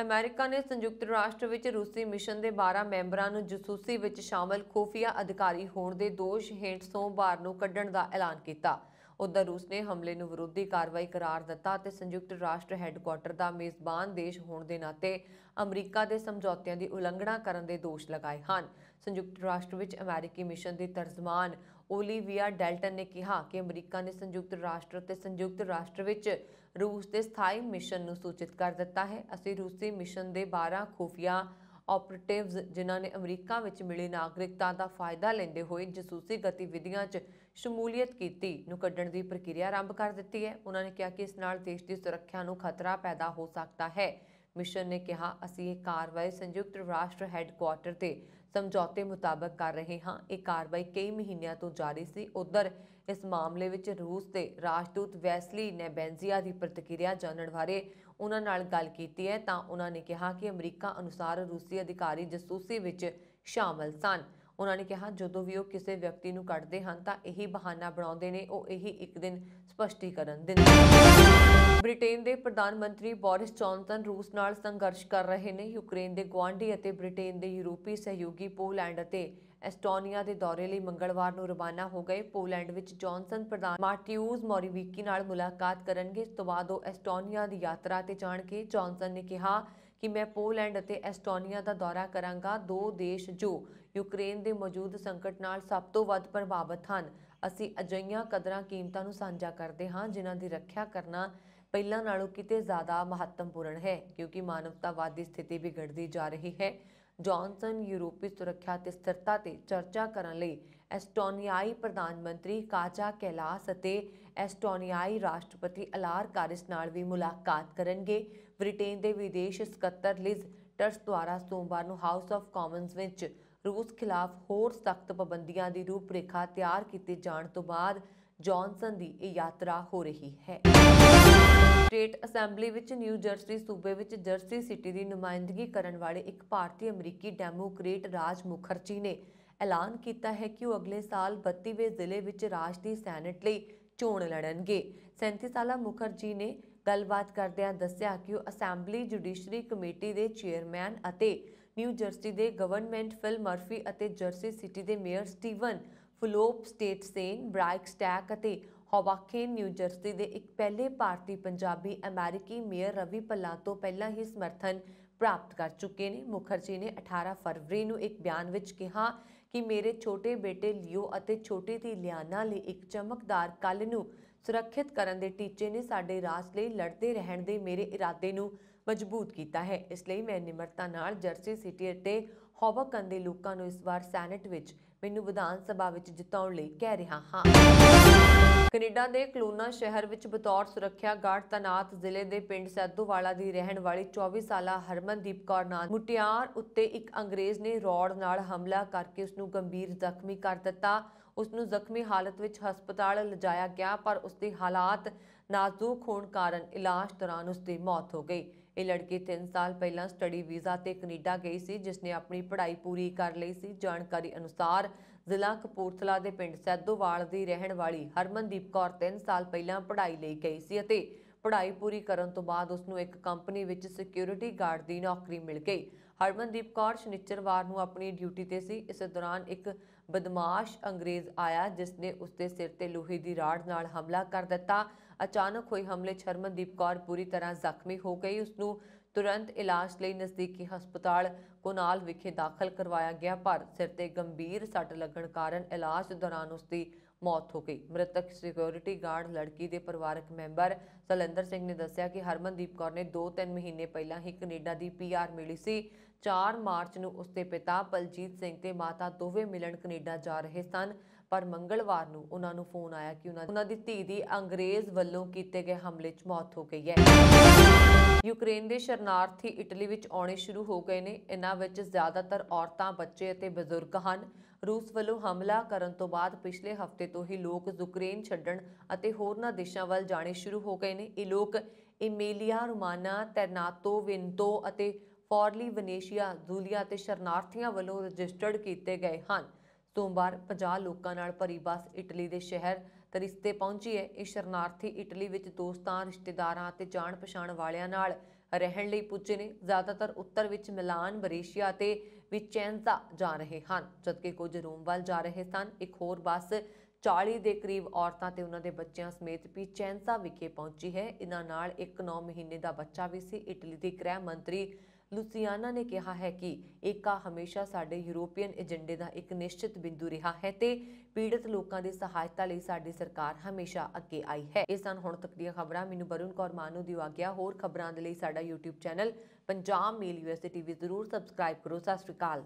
ਅਮਰੀਕਾ ਨੇ ਸੰਯੁਕਤ ਰਾਸ਼ਟਰ ਵਿੱਚ ਰੂਸੀ ਮਿਸ਼ਨ ਦੇ 12 ਮੈਂਬਰਾਂ ਨੂੰ ਜਸੂਸੀ ਵਿੱਚ ਸ਼ਾਮਲ ਖੁਫੀਆ ਅਧਿਕਾਰੀ ਹੋਣ ਦੇ ਦੋਸ਼ ਹੇਠ ਸੋਮਵਾਰ ਨੂੰ ਕੱਢਣ ਦਾ ਐਲਾਨ ਕੀਤਾ। ਉਧਰ ਰੂਸ ਨੇ ਹਮਲੇ ਨੂੰ ਵਿਰੋਧੀ ਕਾਰਵਾਈ ਕਰਾਰ ਦਿੱਤਾ ਅਤੇ ਸੰਯੁਕਤ ਰਾਸ਼ਟਰ ਹੈੱਡਕੁਆਰਟਰ ਦਾ ਮੇਜ਼ਬਾਨ ਦੇਸ਼ ਹੋਣ ਦੇ ਨਾਤੇ ਅਮਰੀਕਾ ਦੇ ਸਮਝੌਤਿਆਂ ਦੀ ਉਲੰਘਣਾ ਕਰਨ ਦੇ ਦੋਸ਼ ਲਗਾਏ ਹਨ। ਸੰਯੁਕਤ ਰਾਸ਼ਟਰ ਵਿੱਚ ਅਮਰੀਕੀ ਮਿਸ਼ਨ ਦੀ ਤਰਜਮਾਨ ਓਲੀਵੀਆ ਡੈਲਟਨ ਨੇ ਕਿਹਾ ਕਿ ਅਮਰੀਕਾ ਨੇ ਸੰਯੁਕਤ ਰਾਸ਼ਟਰ ਤੇ ਸੰਯੁਕਤ ਰਾਸ਼ਟਰ ਵਿੱਚ ਰੂਸ ਦੇ ਸਥਾਈ ਮਿਸ਼ਨ ਨੂੰ ਸੂਚਿਤ ਕਰ ਦਿੱਤਾ ਹੈ। ਅਸੀਂ ਰੂਸੀ ਮਿਸ਼ਨ ਦੇ 12 ਖੁਫੀਆ ਆਪਰੇਟਿਵਜ਼ ਜਿਨ੍ਹਾਂ ਨੇ ਅਮਰੀਕਾ ਵਿੱਚ ਮਿਲੀ ਨਾਗਰਿਕਤਾ ਦਾ ਫਾਇਦਾ ਲੈਂਦੇ ਹੋਏ ਜਸੂਸੀ ਗਤੀਵਿਧੀਆਂ 'ਚ ਸ਼ਮੂਲੀਅਤ ਕੀਤੀ ਨੂੰ ਕੱਢਣ ਦੀ ਪ੍ਰਕਿਰਿਆ ਆਰੰਭ ਕਰ ਦਿੱਤੀ ਹੈ। ਉਹਨਾਂ ਨੇ ਕਿਹਾ ਕਿ ਇਸ ਨਾਲ ਦੇਸ਼ ਦੀ ਸੁਰੱਖਿਆ ਨੂੰ ਖਤਰਾ ਪੈਦਾ ਹੋ ਸਕਦਾ ਹੈ। ਮਿਸ਼ਨ ਨੇ ਕਿਹਾ, ਅਸੀਂ ਇਹ ਕਾਰਵਾਈ ਸੰਯੁਕਤ ਰਾਸ਼ਟਰ ਹੈੱਡਕੁਆਰਟਰ ਤੇ ਸਮਝੌਤੇ ਮੁਤਾਬਕ ਕਰ ਰਹੇ ਹਾਂ। ਇਹ ਕਾਰਵਾਈ ਕਈ ਮਹੀਨਿਆਂ ਤੋਂ ਜਾਰੀ ਸੀ। ਉਧਰ ਇਸ ਮਾਮਲੇ ਵਿੱਚ ਰੂਸ ਦੇ ਰਾਜਦੂਤ ਵੈਸਲੀ ਨੈਬੈਂਜ਼ੀਆ ਦੀ ਪ੍ਰਤੀਕਿਰਿਆ ਜਾਣਨ ਬਾਰੇ ਉਹਨਾਂ ਨਾਲ ਗੱਲ ਕੀਤੀ ਹੈ ਤਾਂ ਉਹਨਾਂ ਨੇ ਕਿਹਾ ਕਿ ਅਮਰੀਕਾ ਅਨੁਸਾਰ ਰੂਸੀ ਅਧਿਕਾਰੀ ਜਸੂਸੀ ਵਿੱਚ ਸ਼ਾਮਲ ਸਨ। ਉਹਨਾਂ ਨੇ ਕਿਹਾ ਜਦੋਂ ਵੀ ਉਹ ਕਿਸੇ ਵਿਅਕਤੀ ਨੂੰ ਕੱਢਦੇ ਹਨ ਤਾਂ ਇਹੀ ਬਹਾਨਾ ਬਣਾਉਂਦੇ ਨੇ, ਉਹ ਇਹੀ ਇੱਕ ਦਿਨ ਸਪਸ਼ਟੀਕਰਨ ਦਿੰਦੇ। ਬ੍ਰਿਟੇਨ ਦੇ ਪ੍ਰਧਾਨ ਮੰਤਰੀ ਬੋਰਿਸ ਜੌਨਸਨ ਰੂਸ ਨਾਲ ਸੰਘਰਸ਼ ਕਰ ਰਹੇ ਨੇ। ਯੂਕਰੇਨ ਦੇ ਗੁਆਂਢੀ ਅਤੇ ਬ੍ਰਿਟੇਨ ਦੇ ਯੂਰਪੀ ਸਹਿਯੋਗੀ ਪੋਲੈਂਡ ਅਤੇ ਐਸਟੋਨੀਆ ਦੇ ਦੌਰੇ ਲਈ ਮੰਗਲਵਾਰ ਨੂੰ ਰਵਾਨਾ ਹੋ ਗਏ। ਪੋਲੈਂਡ ਵਿੱਚ ਜੌਨਸਨ ਪ੍ਰਧਾਨ ਮਾਟਿਊਜ਼ ਮੋਰਾਵੀਕੀ ਨਾਲ ਮੁਲਾਕਾਤ ਕਰਨਗੇ। ਇਸ ਤੋਂ ਬਾਅਦ ਉਹ ਐਸਟੋਨੀਆ ਦੀ ਯਾਤਰਾ ਤੇ ਜਾਣਗੇ। ਜੌਨਸਨ ਨੇ ਕਿਹਾ ਕਿ ਮੈਂ ਪੋਲੈਂਡ ਅਤੇ ਐਸਟੋਨੀਆ ਦਾ ਦੌਰਾ ਕਰਾਂਗਾ, ਦੋ ਦੇਸ਼ ਜੋ ਯੂਕਰੇਨ ਦੇ ਮੌਜੂਦ ਸੰਕਟ ਨਾਲ ਸਭ ਤੋਂ ਵੱਧ ਪ੍ਰਭਾਵਿਤ ਹਨ। ਅਸੀਂ ਅਜਿਹੀਆਂ ਕਦਰਾਂ ਕੀਮਤਾਂ ਨੂੰ ਸਾਂਝਾ ਕਰਦੇ ਹਾਂ ਜਿਨ੍ਹਾਂ ਦੀ ਰੱਖਿਆ ਕਰਨਾ ਪਹਿਲਾਂ ਨਾਲੋਂ ਕਿਤੇ ਜ਼ਿਆਦਾ ਮਹੱਤਵਪੂਰਨ ਹੈ ਕਿਉਂਕਿ ਮਾਨਵਤਾਵਾਦੀ ਸਥਿਤੀ ਵਿਗੜਦੀ ਜਾ ਰਹੀ ਹੈ। ਜੌਨਸਨ ਯੂਰਪੀ ਸੁਰੱਖਿਆ ਤੇ ਸਥਿਰਤਾ ਤੇ ਚਰਚਾ ਕਰਨ ਲਈ ਐਸਟੋਨੀਆਈ ਪ੍ਰਧਾਨ ਮੰਤਰੀ ਕਾਜਾ ਕੈਲਾਸ ਅਤੇ ਐਸਟੋਨੀਆਈ ਰਾਸ਼ਟਰਪਤੀ ਅਲਾਰ ਕਾਰਿਸ ਨਾਲ ਵੀ ਮੁਲਾਕਾਤ ਕਰਨਗੇ। ਬ੍ਰਿਟੇਨ ਦੇ ਵਿਦੇਸ਼ ਸਕੱਤਰ ਲਿਜ਼ ਟਰਸ ਦੁਆਰਾ ਸੋਮਵਾਰ ਨੂੰ ਹਾਊਸ ਆਫ ਕਾਮਨਜ਼ ਵਿੱਚ ਰੂਸ ਖਿਲਾਫ ਹੋਰ ਸਖਤ ਪਾਬੰਦੀਆਂ ਦੀ ਰੂਪਰੇਖਾ ਤਿਆਰ ਕੀਤੇ ਜਾਣ ਤੋਂ ਬਾਅਦ ਜੌਨਸਨ ਦੀ ਇਹ ਯਾਤਰਾ ਹੋ ਰਹੀ ਹੈ। ਸਟੇਟ ਅਸੈਂਬਲੀ ਵਿੱਚ ਨਿਊ ਜਰਸੀ ਸੂਬੇ ਵਿੱਚ ਜਰਸੀ ਸਿਟੀ ਦੀ ਨੁਮਾਇੰਦਗੀ ਕਰਨ ਵਾਲੇ ਇੱਕ ਭਾਰਤੀ ਅਮਰੀਕੀ ਡੈਮੋਕ੍ਰੇਟ ਰਾਜ ਮੁਖਰਜੀ ਨੇ ਐਲਾਨ ਕੀਤਾ ਹੈ ਕਿ ਉਹ ਅਗਲੇ ਸਾਲ 32ਵੇਂ ਜ਼ਿਲ੍ਹੇ ਵਿੱਚ ਰਾਜ ਦੀ ਸੈਨੇਟ ਲਈ ਚੋਣ ਲੜਨਗੇ। 37 ਸਾਲਾ ਮੁਖਰਜੀ ਨੇ ਗੱਲਬਾਤ ਕਰਦਿਆਂ ਦੱਸਿਆ ਕਿ ਉਹ ਅਸੈਂਬਲੀ ਜੁਡੀਸ਼ਰੀ ਕਮੇਟੀ ਦੇ ਚੇਅਰਮੈਨ ਅਤੇ ਨਿਊ ਜਰਸੀ ਦੇ ਗਵਰਨਮੈਂਟ ਫਿਲ ਮਰਫੀ ਅਤੇ ਜਰਸੀ ਸਿਟੀ ਦੇ mayor Steven Fulop state Sen Brian Stack ਅਤੇ ਹੋਵਾਕੇਨ ਨਿਊ ਜਰਸੀ ਦੇ ਇੱਕ ਪਹਿਲੇ ਭਾਰਤੀ ਪੰਜਾਬੀ ਅਮਰੀਕੀ ਮੇਅਰ ਰਵੀ ਪੱਲਾ ਤੋਂ ਪਹਿਲਾਂ ਹੀ ਸਮਰਥਨ ਪ੍ਰਾਪਤ ਕਰ ਚੁੱਕੇ ਨੇ। ਮੁਖਰਜੀ ਨੇ 18 ਫਰਵਰੀ ਨੂੰ ਇੱਕ ਬਿਆਨ ਵਿੱਚ ਕਿਹਾ ਕਿ ਮੇਰੇ ਛੋਟੇ ਬੇਟੇ ਲਿਓ ਅਤੇ ਛੋਟੀ ਧੀ ਲਿਆਨਾ ਲਈ ਇੱਕ ਚਮਕਦਾਰ ਕੱਲ੍ਹ ਨੂੰ ਸੁਰੱਖਿਅਤ ਕਰਨ ਦੇ ਟੀਚੇ ਨੇ ਸਾਡੇ ਰਾਜ ਲਈ ਲੜਦੇ ਰਹਿਣ ਦੇ ਮੇਰੇ ਇਰਾਦੇ ਨੂੰ ਮਜ਼ਬੂਤ ਕੀਤਾ ਹੈ। ਇਸ ਲਈ ਮੈਂ ਨਿਮਰਤਾ ਨਾਲ ਜਰਸੀ ਸਿਟੀ ਅਤੇ ਹੋਬਕਨ ਦੇ ਲੋਕਾਂ ਨੂੰ ਇਸ ਵਾਰ ਸੈਨੇਟ ਵਿੱਚ ਮੈਨੂੰ ਵਿਧਾਨ ਸਭਾ ਵਿੱਚ ਜਿਤਾਉਣ ਲਈ ਕਹਿ ਰਿਹਾ ਹਾਂ। ਕੈਨੇਡਾ ਦੇ ਕਲੂਨਾ ਸ਼ਹਿਰ ਵਿੱਚ ਬਤੌਰ ਸੁਰੱਖਿਆ ਗਾਰਡ ਤੈਨਾਤ ਜ਼ਿਲ੍ਹੇ ਦੇ ਪਿੰਡ ਸੈਦੋਵਾਲਾ ਦੀ ਰਹਿਣ ਵਾਲੀ 24 ਸਾਲਾ ਹਰਮਨਦੀਪ ਕੌਰ ਨਾਂ ਮੁਟਿਆਰ ਉੱਤੇ ਇੱਕ ਅੰਗਰੇਜ਼ ਨੇ ਰੋਡ ਨਾਲ ਹਮਲਾ ਕਰਕੇ ਉਸ ਨੂੰ ਗੰਭੀਰ ਜ਼ਖਮੀ ਕਰ ਦਿੱਤਾ। ਉਸ ਨੂੰ ਜ਼ਖਮੀ ਹਾਲਤ ਵਿੱਚ ਹਸਪਤਾਲ ਲਿਜਾਇਆ ਗਿਆ ਪਰ ਉਸ ਦੇ ਹਾਲਾਤ ਨਾਜ਼ੁਕ ਹੋਣ ਕਾਰਨ ਇਲਾਜ ਦੌਰਾਨ ਉਸ ਦੀ ਮੌਤ ਹੋ ਗਈ। ਇਹ ਲੜਕੀ 3 ਸਾਲ ਪਹਿਲਾਂ ਸਟੱਡੀ ਵੀਜ਼ਾ ਤੇ ਕੈਨੇਡਾ ਗਈ ਸੀ ਜਿਸ ਨੇ ਆਪਣੀ ਪੜ੍ਹਾਈ ਪੂਰੀ ਕਰ ਲਈ ਸੀ। ਜਾਣਕਾਰੀ ਅਨੁਸਾਰ ਜ਼ਿਲ੍ਹਾ ਕਪੂਰਥਲਾ ਦੇ ਪਿੰਡ ਸੈਦੋਵਾਲ ਦੀ ਰਹਿਣ ਵਾਲੀ ਹਰਮਨਦੀਪ ਕੌਰ 3 ਸਾਲ ਪਹਿਲਾਂ ਪੜ੍ਹਾਈ ਲਈ ਗਈ ਸੀ ਅਤੇ ਪੜ੍ਹਾਈ ਪੂਰੀ ਕਰਨ ਤੋਂ ਬਾਅਦ ਉਸ ਨੂੰ ਇੱਕ ਕੰਪਨੀ ਵਿੱਚ ਸਿਕਿਉਰਿਟੀ ਗਾਰਡ ਦੀ ਨੌਕਰੀ ਮਿਲ ਗਈ। ਹਰਮਨਦੀਪ ਕੌਰ ਸ਼ਨੀਚਰਵਾਰ ਨੂੰ ਆਪਣੀ ਡਿਊਟੀ ਤੇ ਸੀ। ਇਸ ਦੌਰਾਨ ਇੱਕ ਬਦਮਾਸ਼ ਅੰਗਰੇਜ਼ ਆਇਆ ਜਿਸ ਨੇ ਉਸ ਦੇ ਸਿਰ ਤੇ ਲੋਹੇ ਦੀ ਰਾੜ ਨਾਲ ਹਮਲਾ ਕਰ ਦਿੱਤਾ। ਅਚਾਨਕ ਹੋਏ ਹਮਲੇ 'ਚ ਹਰਮਨਦੀਪ ਕੌਰ ਪੂਰੀ ਤਰ੍ਹਾਂ ਜ਼ਖਮੀ ਹੋ ਗਈ। ਉਸ ਨੂੰ ਤੁਰੰਤ ਇਲਾਜ ਲਈ ਨਜ਼ਦੀਕੀ ਹਸਪਤਾਲ ਕੋਨਾਲ ਵਿਖੇ ਦਾਖਲ ਕਰਵਾਇਆ ਗਿਆ ਪਰ ਸਿਰ ਤੇ ਗੰਭੀਰ ਸੱਟ ਲੱਗਣ ਕਾਰਨ ਇਲਾਜ ਦੌਰਾਨ ਉਸ ਦੀ ਮੌਤ ਹੋ ਗਈ। ਮ੍ਰਿਤਕ ਸਿਕਿਉਰਿਟੀ ਗਾਰਡ ਲੜਕੀ ਦੇ ਪਰਿਵਾਰਕ ਮੈਂਬਰ ਸਲਿੰਦਰ ਸਿੰਘ ਨੇ ਦੱਸਿਆ ਕਿ ਹਰਮਨਦੀਪ ਕੌਰ ਨੇ 2-3 ਮਹੀਨੇ ਪਹਿਲਾਂ ਹੀ ਕੈਨੇਡਾ ਦੀ PR ਮਿਲੀ ਸੀ। 4 ਮਾਰਚ ਨੂੰ ਉਸ ਦੇ ਪਿਤਾ ਬਲਜੀਤ ਸਿੰਘ ਤੇ ਮਾਤਾ ਦੋਵੇਂ ਮਿਲਣ ਕੈਨੇਡਾ ਜਾ ਰਹੇ ਸਨ ਪਰ ਮੰਗਲਵਾਰ ਨੂੰ ਉਹਨਾਂ ਨੂੰ ਫੋਨ ਆਇਆ ਕਿ ਉਹਨਾਂ ਦੀ ਧੀ ਦੀ ਅੰਗਰੇਜ਼ ਵੱਲੋਂ ਕੀਤੇ ਗਏ ਹਮਲੇ 'ਚ ਮੌਤ ਹੋ ਗਈ ਹੈ। ਯੂਕਰੇਨ ਦੇ ਸ਼ਰਨਾਰਥੀ ਇਟਲੀ ਵਿੱਚ ਆਉਣੇ ਸ਼ੁਰੂ ਹੋ ਗਏ ਨੇ। ਇਹਨਾਂ ਵਿੱਚ ਜ਼ਿਆਦਾਤਰ ਔਰਤਾਂ, ਬੱਚੇ ਅਤੇ ਬਜ਼ੁਰਗ ਹਨ। ਰੂਸ ਵੱਲੋਂ ਹਮਲਾ ਕਰਨ ਤੋਂ ਬਾਅਦ ਪਿਛਲੇ ਹਫ਼ਤੇ ਤੋਂ ਹੀ ਲੋਕ ਯੂਕਰੇਨ ਛੱਡਣ ਅਤੇ ਹੋਰਨਾਂ ਦੇਸ਼ਾਂ ਵੱਲ ਜਾਣੇ ਸ਼ੁਰੂ ਹੋ ਗਏ ਨੇ। ਇਹ ਲੋਕ ਇਮੇਲੀਆ ਰੋਮਾਨਾ, ਤਰਨਾਤੋ, ਵਿਨਤੋ ਅਤੇ ਫੋਰਲੀ ਵੈਨੇਸ਼ੀਆ, ਜੂਲੀਆ ਅਤੇ ਸ਼ਰਨਾਰਥੀਆਂ ਵੱਲੋਂ ਰਜਿਸਟਰਡ ਕੀਤੇ ਗਏ ਹਨ। ਸੋਮਵਾਰ 50 ਲੋਕਾਂ ਨਾਲ ਭਰੀ ਬੱਸ ਇਟਲੀ ਦੇ ਸ਼ਹਿਰ ਤਰਿਸਤੇ ਪਹੁੰਚੀ ਹੈ। ਇਹ ਸ਼ਰਨਾਰਥੀ ਇਟਲੀ ਵਿੱਚ ਦੋਸਤਾਂ, ਰਿਸ਼ਤੇਦਾਰਾਂ ਅਤੇ ਜਾਣ ਪਛਾਣ ਵਾਲਿਆਂ ਨਾਲ ਰਹਿਣ ਲਈ ਪੁੱਜੇ ਨੇ। ਜ਼ਿਆਦਾਤਰ ਉੱਤਰ ਵਿੱਚ ਮਿਲਾਨ, ਬਰੇਸ਼ੀਆ ਅਤੇ ਵਿਚੈਂਜ਼ਾ ਜਾ ਰਹੇ ਹਨ ਜਦਕਿ ਕੁਝ ਰੋਮ ਵੱਲ ਜਾ ਰਹੇ ਸਨ। ਇੱਕ ਹੋਰ ਬੱਸ 40 ਦੇ ਕਰੀਬ ਔਰਤਾਂ ਤੇ ਉਹਨਾਂ ਦੇ ਬੱਚਿਆਂ ਸਮੇਤ ਵਿਚੈਂਜ਼ਾ ਵਿਖੇ ਪਹੁੰਚੀ ਹੈ। ਇਹਨਾਂ ਨਾਲ ਇੱਕ 9 ਮਹੀਨੇ ਦਾ ਬੱਚਾ ਵੀ ਸੀ। ਇਟਲੀ ਦੀ ਗ੍ਰਹਿ ਮੰਤਰੀ ਲੂਸੀਆਨਾ ਨੇ ਕਿਹਾ ਹੈ ਕਿ ਏਕਾ ਹਮੇਸ਼ਾ ਸਾਡੇ ਯੂਰੋਪੀਅਨ ਏਜੰਡੇ ਦਾ ਇੱਕ ਨਿਸ਼ਚਿਤ ਬਿੰਦੂ ਰਿਹਾ ਹੈ ਤੇ ਪੀੜਤ ਲੋਕਾਂ ਦੀ ਸਹਾਇਤਾ ਲਈ ਸਾਡੀ ਸਰਕਾਰ ਹਮੇਸ਼ਾ ਅੱਗੇ ਆਈ ਹੈ। ਇਹ ਸਨ ਹੁਣ ਤੱਕ ਦੀਆਂ ਖਬਰਾਂ। ਮੈਨੂੰ ਵਰੁਣ ਕੌਰ ਮਾਨੂ ਦੀ ਆਗਿਆ। ਹੋਰ ਖਬਰਾਂ ਦੇ ਲਈ ਸਾਡਾ YouTube ਚੈਨਲ ਪੰਜਾਬ ਮੇਲ USA TV ਜ਼ਰੂਰ ਸਬਸਕ੍ਰਾਈਬ ਕਰੋ। ਸਤਿ ਸ਼੍ਰੀ ਅਕਾਲ।